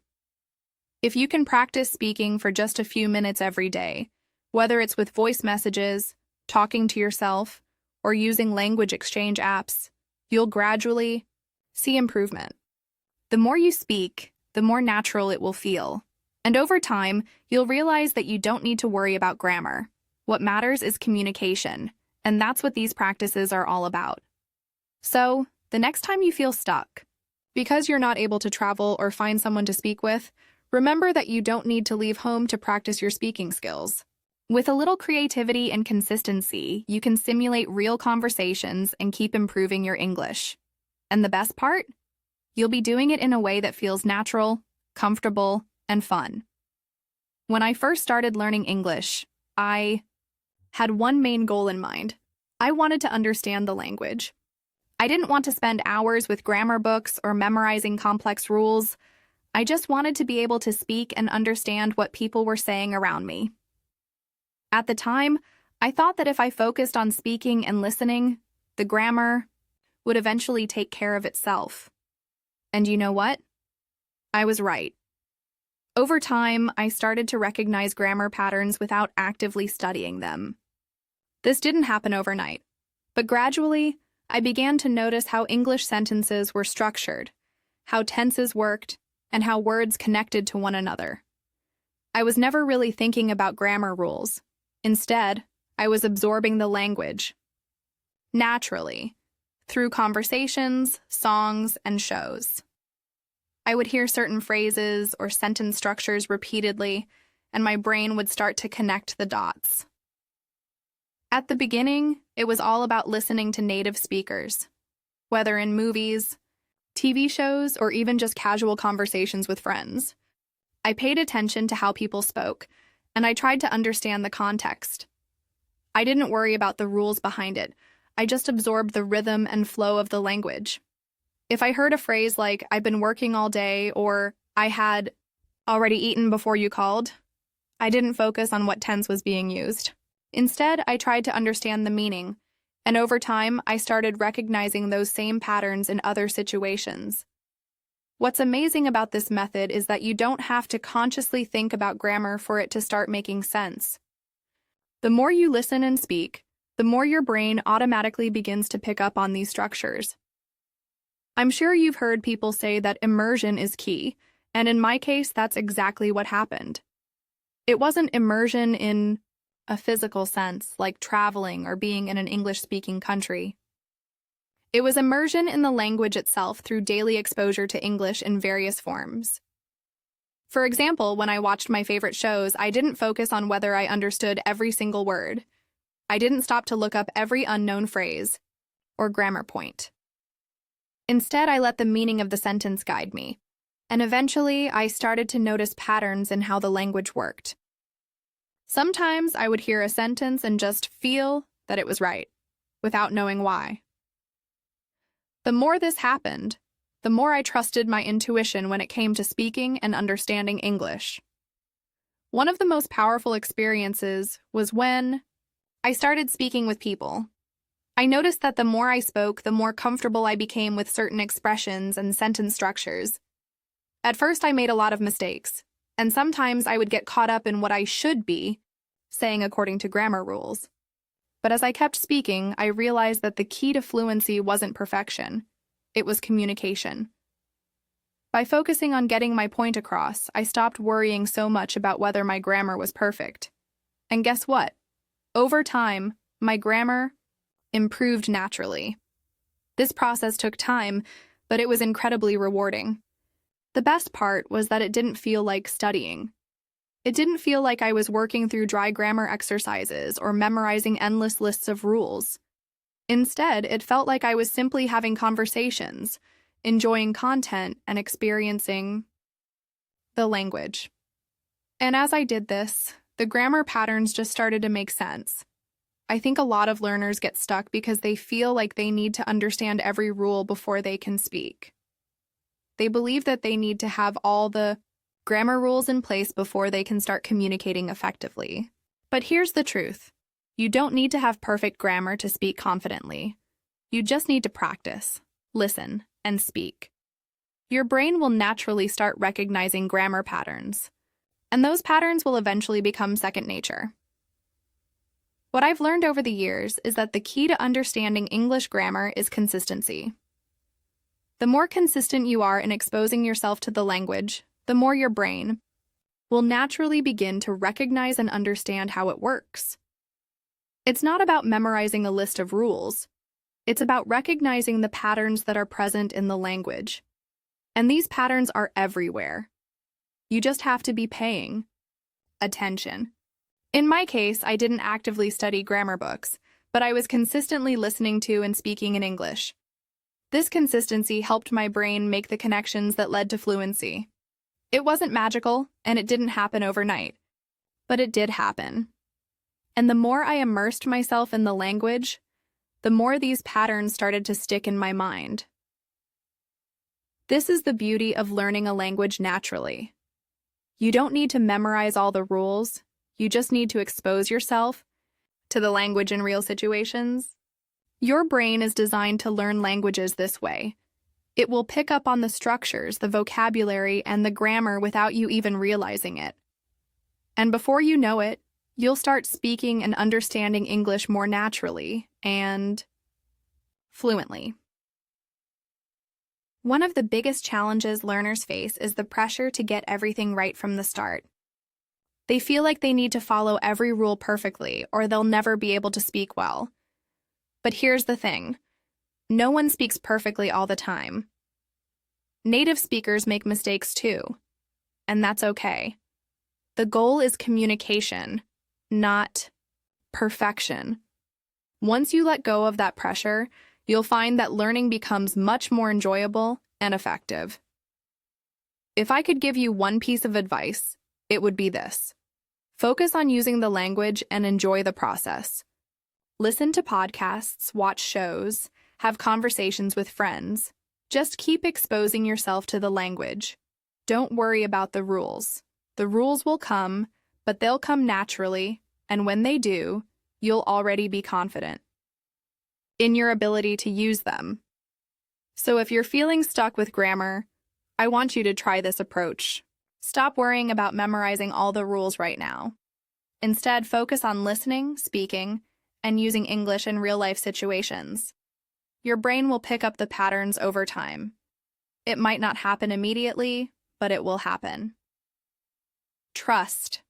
If you can practice speaking for just a few minutes every day, whether it's with voice messages, talking to yourself, or using language exchange apps, you'll gradually see improvement. The more you speak, the more natural it will feel. And over time, you'll realize that you don't need to worry about grammar. What matters is communication, and that's what these practices are all about. So, the next time you feel stuck, because you're not able to travel or find someone to speak with, remember that you don't need to leave home to practice your speaking skills. With a little creativity and consistency, you can simulate real conversations and keep improving your English. And the best part? You'll be doing it in a way that feels natural, comfortable, and fun. When I first started learning English, I had one main goal in mind. I wanted to understand the language. I didn't want to spend hours with grammar books or memorizing complex rules. I just wanted to be able to speak and understand what people were saying around me. At the time, I thought that if I focused on speaking and listening, the grammar would eventually take care of itself. And you know what? I was right. Over time, I started to recognize grammar patterns without actively studying them. This didn't happen overnight, but gradually, I began to notice how English sentences were structured, how tenses worked, and how words connected to one another. I was never really thinking about grammar rules. Instead, I was absorbing the language naturally, through conversations, songs, and shows. I would hear certain phrases or sentence structures repeatedly, and my brain would start to connect the dots. At the beginning, it was all about listening to native speakers, whether in movies, TV shows, or even just casual conversations with friends. I paid attention to how people spoke, and I tried to understand the context. I didn't worry about the rules behind it. I just absorbed the rhythm and flow of the language. If I heard a phrase like, "I've been working all day," or "I had already eaten before you called," I didn't focus on what tense was being used. Instead, I tried to understand the meaning, and over time, I started recognizing those same patterns in other situations. What's amazing about this method is that you don't have to consciously think about grammar for it to start making sense. The more you listen and speak, the more your brain automatically begins to pick up on these structures. I'm sure you've heard people say that immersion is key, and in my case, that's exactly what happened. It wasn't immersion in a physical sense, like traveling or being in an English-speaking country. It was immersion in the language itself through daily exposure to English in various forms. For example, when I watched my favorite shows, I didn't focus on whether I understood every single word. I didn't stop to look up every unknown phrase or grammar point. Instead, I let the meaning of the sentence guide me, and eventually I started to notice patterns in how the language worked. Sometimes I would hear a sentence and just feel that it was right, without knowing why. The more this happened, the more I trusted my intuition when it came to speaking and understanding English. One of the most powerful experiences was when I started speaking with people. I noticed that the more I spoke, the more comfortable I became with certain expressions and sentence structures. At first, I made a lot of mistakes, and sometimes I would get caught up in what I should be saying according to grammar rules. But as I kept speaking, I realized that the key to fluency wasn't perfection. It was communication. By focusing on getting my point across, I stopped worrying so much about whether my grammar was perfect. And guess what? Over time, my grammar improved naturally. This process took time, but it was incredibly rewarding. The best part was that it didn't feel like studying. It didn't feel like I was working through dry grammar exercises or memorizing endless lists of rules. Instead, it felt like I was simply having conversations, enjoying content, and experiencing the language. And as I did this, the grammar patterns just started to make sense. I think a lot of learners get stuck because they feel like they need to understand every rule before they can speak. They believe that they need to have all the grammar rules in place before they can start communicating effectively. But here's the truth. You don't need to have perfect grammar to speak confidently. You just need to practice, listen, and speak. Your brain will naturally start recognizing grammar patterns, and those patterns will eventually become second nature. What I've learned over the years is that the key to understanding English grammar is consistency. The more consistent you are in exposing yourself to the language, the more your brain will naturally begin to recognize and understand how it works. It's not about memorizing a list of rules. It's about recognizing the patterns that are present in the language. And these patterns are everywhere. You just have to be paying attention. In my case, I didn't actively study grammar books, but I was consistently listening to and speaking in English. This consistency helped my brain make the connections that led to fluency. It wasn't magical, and it didn't happen overnight, but it did happen. And the more I immersed myself in the language, the more these patterns started to stick in my mind. This is the beauty of learning a language naturally. You don't need to memorize all the rules. You just need to expose yourself to the language in real situations. Your brain is designed to learn languages this way. It will pick up on the structures, the vocabulary, and the grammar without you even realizing it. And before you know it, you'll start speaking and understanding English more naturally and fluently. One of the biggest challenges learners face is the pressure to get everything right from the start. They feel like they need to follow every rule perfectly, or they'll never be able to speak well. But here's the thing. No one speaks perfectly all the time. Native speakers make mistakes too, and that's okay. The goal is communication, not perfection. Once you let go of that pressure, you'll find that learning becomes much more enjoyable and effective. If I could give you one piece of advice, it would be this. Focus on using the language and enjoy the process. Listen to podcasts, watch shows, have conversations with friends. Just keep exposing yourself to the language. Don't worry about the rules. The rules will come, but they'll come naturally, and when they do, you'll already be confident in your ability to use them. So if you're feeling stuck with grammar, I want you to try this approach. Stop worrying about memorizing all the rules right now. Instead, focus on listening, speaking, and using English in real-life situations. Your brain will pick up the patterns over time. It might not happen immediately, but it will happen. Trust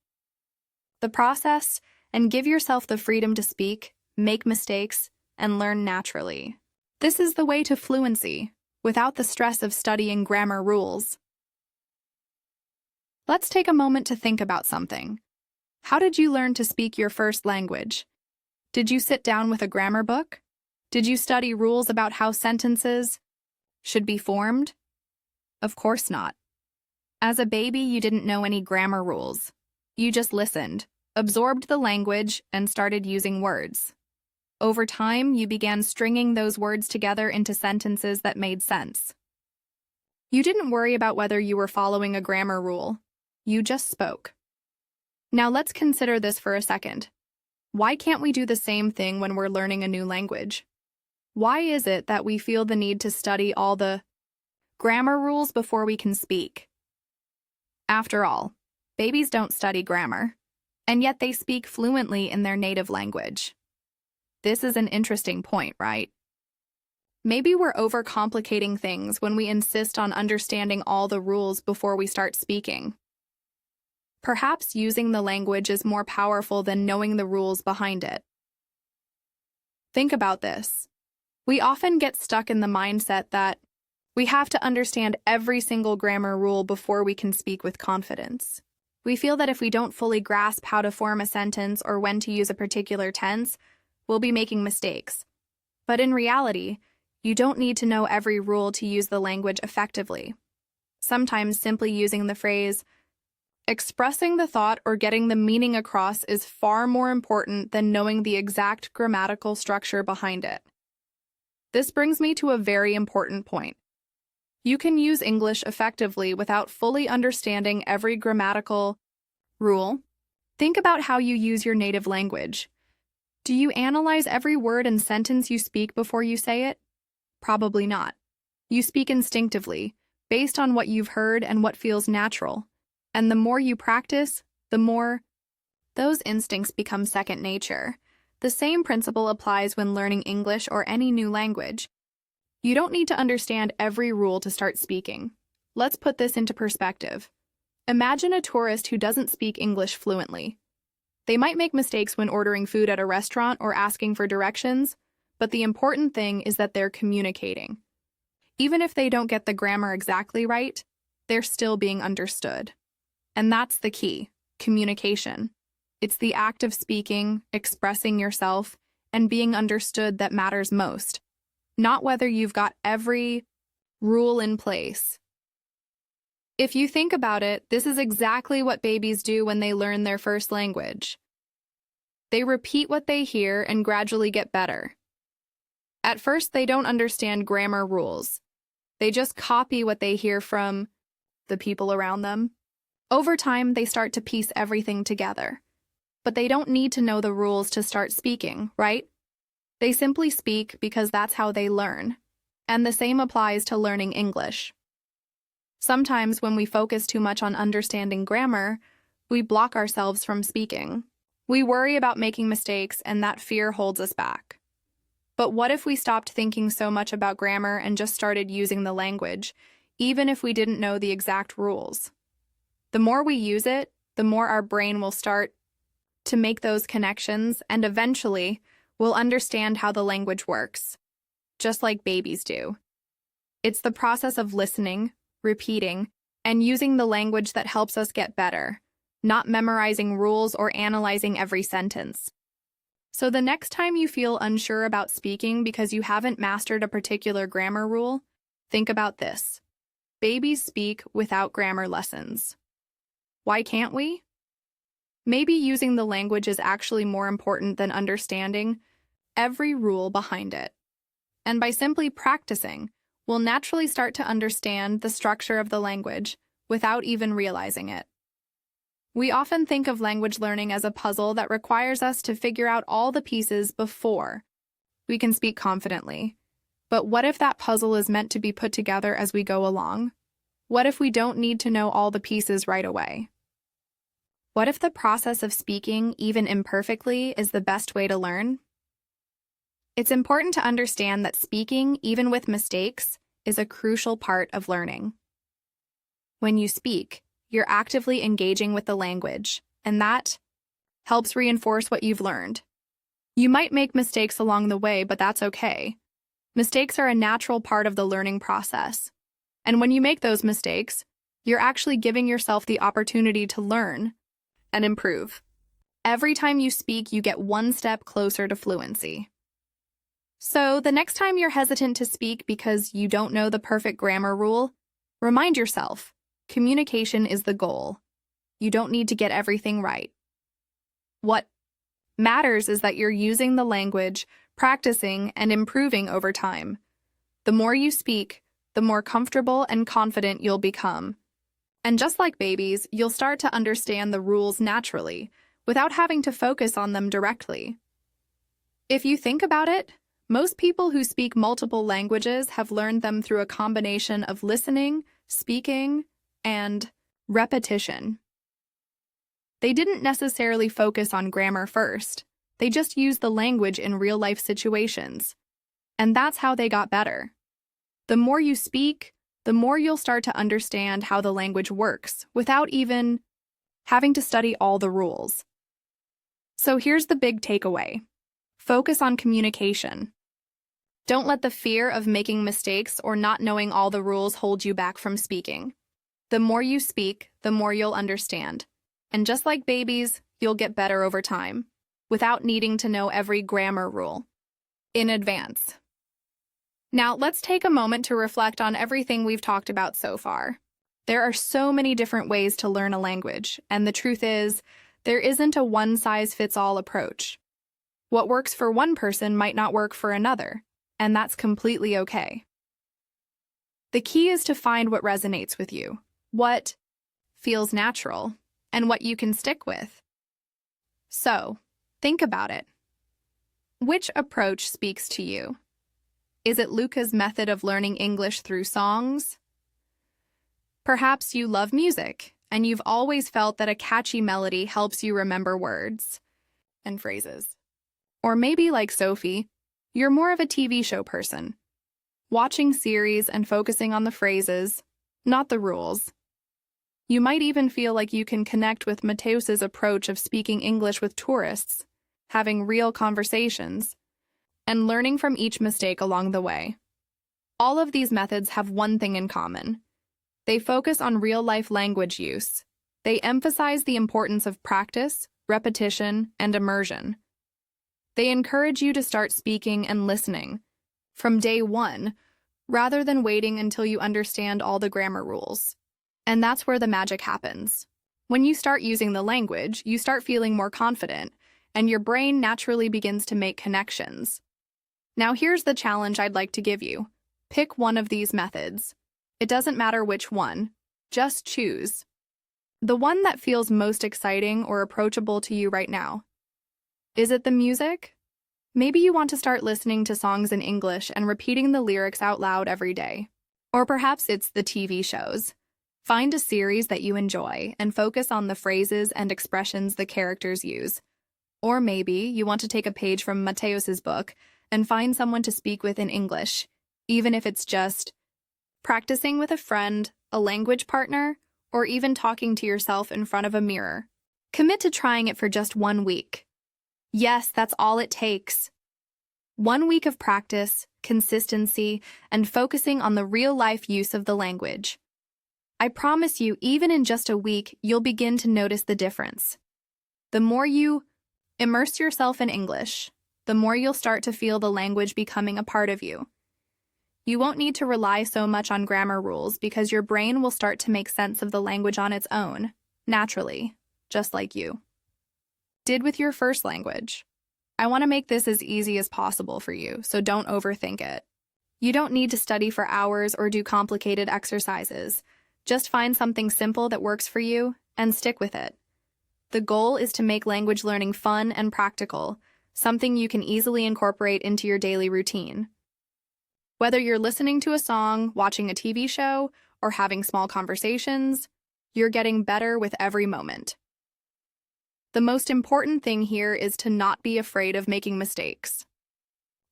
the process and give yourself the freedom to speak, make mistakes, and learn naturally. This is the way to fluency, without the stress of studying grammar rules. Let's take a moment to think about something. How did you learn to speak your first language? Did you sit down with a grammar book? Did you study rules about how sentences should be formed? Of course not. As a baby, you didn't know any grammar rules. You just listened, absorbed the language, and started using words. Over time, you began stringing those words together into sentences that made sense. You didn't worry about whether you were following a grammar rule. You just spoke. Now let's consider this for a second. Why can't we do the same thing when we're learning a new language? Why is it that we feel the need to study all the grammar rules before we can speak? After all, babies don't study grammar, and yet they speak fluently in their native language. This is an interesting point, right? Maybe we're overcomplicating things when we insist on understanding all the rules before we start speaking. Perhaps using the language is more powerful than knowing the rules behind it. Think about this. We often get stuck in the mindset that we have to understand every single grammar rule before we can speak with confidence. We feel that if we don't fully grasp how to form a sentence or when to use a particular tense, we'll be making mistakes. But in reality, you don't need to know every rule to use the language effectively. Sometimes simply using the phrase, expressing the thought or getting the meaning across is far more important than knowing the exact grammatical structure behind it. This brings me to a very important point. You can use English effectively without fully understanding every grammatical rule. Think about how you use your native language. Do you analyze every word and sentence you speak before you say it? Probably not. You speak instinctively, based on what you've heard and what feels natural. And the more you practice, the more those instincts become second nature. The same principle applies when learning English or any new language. You don't need to understand every rule to start speaking. Let's put this into perspective. Imagine a tourist who doesn't speak English fluently. They might make mistakes when ordering food at a restaurant or asking for directions, but the important thing is that they're communicating. Even if they don't get the grammar exactly right, they're still being understood. And that's the key, communication. It's the act of speaking, expressing yourself, and being understood that matters most, not whether you've got every rule in place. If you think about it, this is exactly what babies do when they learn their first language. They repeat what they hear and gradually get better. At first, they don't understand grammar rules. They just copy what they hear from the people around them. Over time, they start to piece everything together. But they don't need to know the rules to start speaking, right? They simply speak because that's how they learn. And the same applies to learning English. Sometimes when we focus too much on understanding grammar, we block ourselves from speaking. We worry about making mistakes, and that fear holds us back. But what if we stopped thinking so much about grammar and just started using the language, even if we didn't know the exact rules? The more we use it, the more our brain will start to make those connections, and eventually, we'll understand how the language works, just like babies do. It's the process of listening, repeating, and using the language that helps us get better, not memorizing rules or analyzing every sentence. So the next time you feel unsure about speaking because you haven't mastered a particular grammar rule, think about this. Babies speak without grammar lessons. Why can't we? Maybe using the language is actually more important than understanding every rule behind it. And by simply practicing, we'll naturally start to understand the structure of the language without even realizing it. We often think of language learning as a puzzle that requires us to figure out all the pieces before we can speak confidently. But what if that puzzle is meant to be put together as we go along? What if we don't need to know all the pieces right away? What if the process of speaking, even imperfectly, is the best way to learn? It's important to understand that speaking, even with mistakes, is a crucial part of learning. When you speak, you're actively engaging with the language, and that helps reinforce what you've learned. You might make mistakes along the way, but that's okay. Mistakes are a natural part of the learning process. And when you make those mistakes, you're actually giving yourself the opportunity to learn and improve. Every time you speak, you get one step closer to fluency. So the next time you're hesitant to speak because you don't know the perfect grammar rule, remind yourself, communication is the goal. You don't need to get everything right. What matters is that you're using the language, practicing, and improving over time. The more you speak, the more comfortable and confident you'll become. And just like babies, you'll start to understand the rules naturally, without having to focus on them directly. If you think about it, most people who speak multiple languages have learned them through a combination of listening, speaking, and repetition. They didn't necessarily focus on grammar first. They just used the language in real-life situations. And that's how they got better. The more you speak, the more you'll start to understand how the language works without even having to study all the rules. So here's the big takeaway. Focus on communication. Don't let the fear of making mistakes or not knowing all the rules hold you back from speaking. The more you speak, the more you'll understand. And just like babies, you'll get better over time, without needing to know every grammar rule in advance. Now, let's take a moment to reflect on everything we've talked about so far. There are so many different ways to learn a language, and the truth is, there isn't a one-size-fits-all approach. What works for one person might not work for another, and that's completely okay. The key is to find what resonates with you, what feels natural, and what you can stick with. So, think about it. Which approach speaks to you? Is it Luca's method of learning English through songs? Perhaps you love music, and you've always felt that a catchy melody helps you remember words and phrases. Or maybe, like Sophie, you're more of a TV show person, watching series and focusing on the phrases, not the rules. You might even feel like you can connect with Mateusz's approach of speaking English with tourists, having real conversations, and learning from each mistake along the way. All of these methods have one thing in common. They focus on real-life language use. They emphasize the importance of practice, repetition, and immersion. They encourage you to start speaking and listening from day one, rather than waiting until you understand all the grammar rules. And that's where the magic happens. When you start using the language, you start feeling more confident, and your brain naturally begins to make connections. Now here's the challenge I'd like to give you. Pick one of these methods. It doesn't matter which one. Just choose the one that feels most exciting or approachable to you right now. Is it the music? Maybe you want to start listening to songs in English and repeating the lyrics out loud every day. Or perhaps it's the TV shows. Find a series that you enjoy and focus on the phrases and expressions the characters use. Or maybe you want to take a page from Mateusz's book and find someone to speak with in English, even if it's just practicing with a friend, a language partner, or even talking to yourself in front of a mirror. Commit to trying it for just 1 week. Yes, that's all it takes. 1 week of practice, consistency, and focusing on the real-life use of the language. I promise you, even in just a week, you'll begin to notice the difference. The more you immerse yourself in English, the more you'll start to feel the language becoming a part of you. You won't need to rely so much on grammar rules because your brain will start to make sense of the language on its own, naturally, just like you did with your first language. I want to make this as easy as possible for you, so don't overthink it. You don't need to study for hours or do complicated exercises. Just find something simple that works for you and stick with it. The goal is to make language learning fun and practical, something you can easily incorporate into your daily routine. Whether you're listening to a song, watching a TV show, or having small conversations, you're getting better with every moment. The most important thing here is to not be afraid of making mistakes.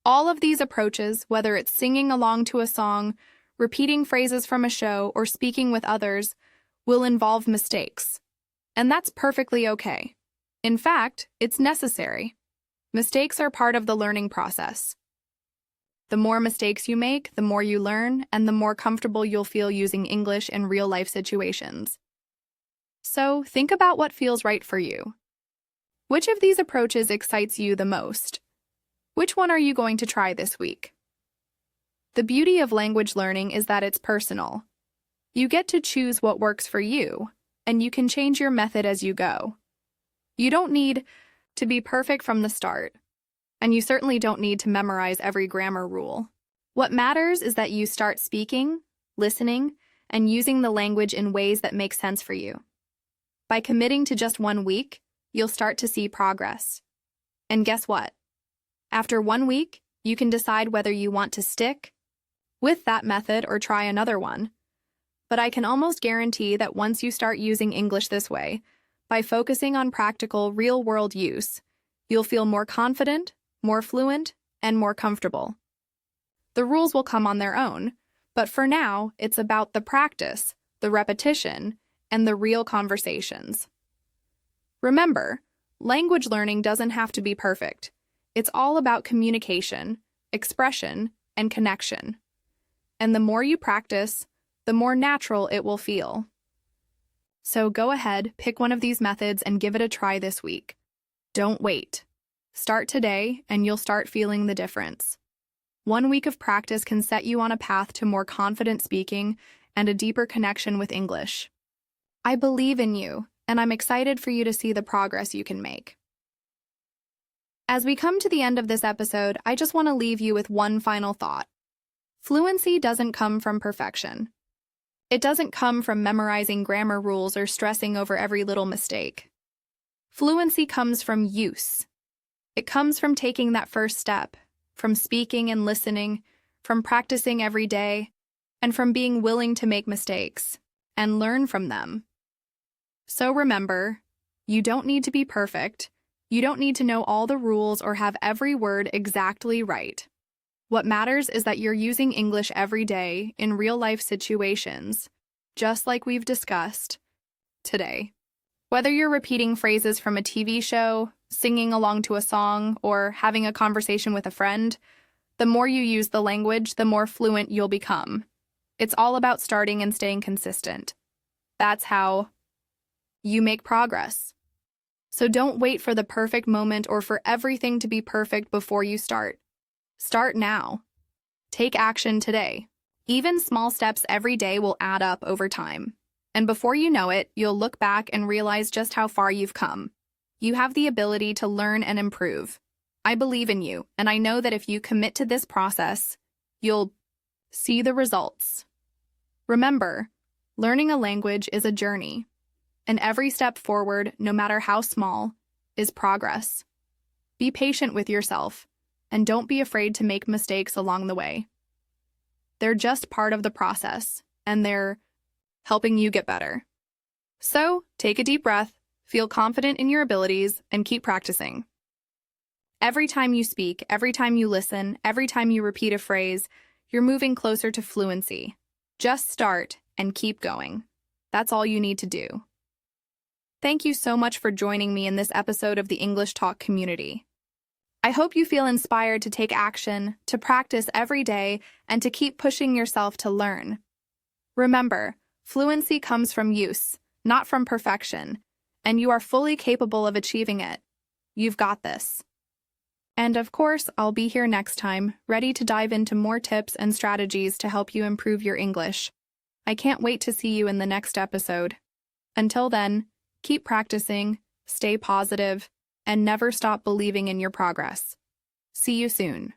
All of these approaches, whether it's singing along to a song, repeating phrases from a show, or speaking with others, will involve mistakes. And that's perfectly okay. In fact, it's necessary. Mistakes are part of the learning process. The more mistakes you make, the more you learn, and the more comfortable you'll feel using English in real-life situations. So, think about what feels right for you. Which of these approaches excites you the most? Which one are you going to try this week? The beauty of language learning is that it's personal. You get to choose what works for you, and you can change your method as you go. You don't need to be perfect from the start. And you certainly don't need to memorize every grammar rule. What matters is that you start speaking, listening, and using the language in ways that make sense for you. By committing to just 1 week, you'll start to see progress. And guess what? After 1 week, you can decide whether you want to stick with that method or try another one. But I can almost guarantee that once you start using English this way, by focusing on practical, real-world use, you'll feel more confident, more fluent, and more comfortable. The rules will come on their own, but for now, it's about the practice, the repetition, and the real conversations. Remember, language learning doesn't have to be perfect. It's all about communication, expression, and connection. And the more you practice, the more natural it will feel. So go ahead, pick one of these methods and give it a try this week. Don't wait. Start today, and you'll start feeling the difference. 1 week of practice can set you on a path to more confident speaking and a deeper connection with English. I believe in you, and I'm excited for you to see the progress you can make. As we come to the end of this episode, I just want to leave you with one final thought. Fluency doesn't come from perfection. It doesn't come from memorizing grammar rules or stressing over every little mistake. Fluency comes from use. It comes from taking that first step, from speaking and listening, from practicing every day, and from being willing to make mistakes and learn from them. So remember, you don't need to be perfect. You don't need to know all the rules or have every word exactly right. What matters is that you're using English every day in real-life situations, just like we've discussed today. Whether you're repeating phrases from a TV show, singing along to a song, or having a conversation with a friend, the more you use the language, the more fluent you'll become. It's all about starting and staying consistent. That's how you make progress. So don't wait for the perfect moment or for everything to be perfect before you start. Start now. Take action today. Even small steps every day will add up over time. And before you know it, you'll look back and realize just how far you've come. You have the ability to learn and improve. I believe in you, and I know that if you commit to this process, you'll see the results. Remember, learning a language is a journey, and every step forward, no matter how small, is progress. Be patient with yourself, and don't be afraid to make mistakes along the way. They're just part of the process, and they're helping you get better. So, take a deep breath, feel confident in your abilities, and keep practicing. Every time you speak, every time you listen, every time you repeat a phrase, you're moving closer to fluency. Just start and keep going. That's all you need to do. Thank you so much for joining me in this episode of the English Talk community. I hope you feel inspired to take action, to practice every day, and to keep pushing yourself to learn. Remember, fluency comes from use, not from perfection, and you are fully capable of achieving it. You've got this. And of course, I'll be here next time, ready to dive into more tips and strategies to help you improve your English. I can't wait to see you in the next episode. Until then, keep practicing, stay positive, and never stop believing in your progress. See you soon.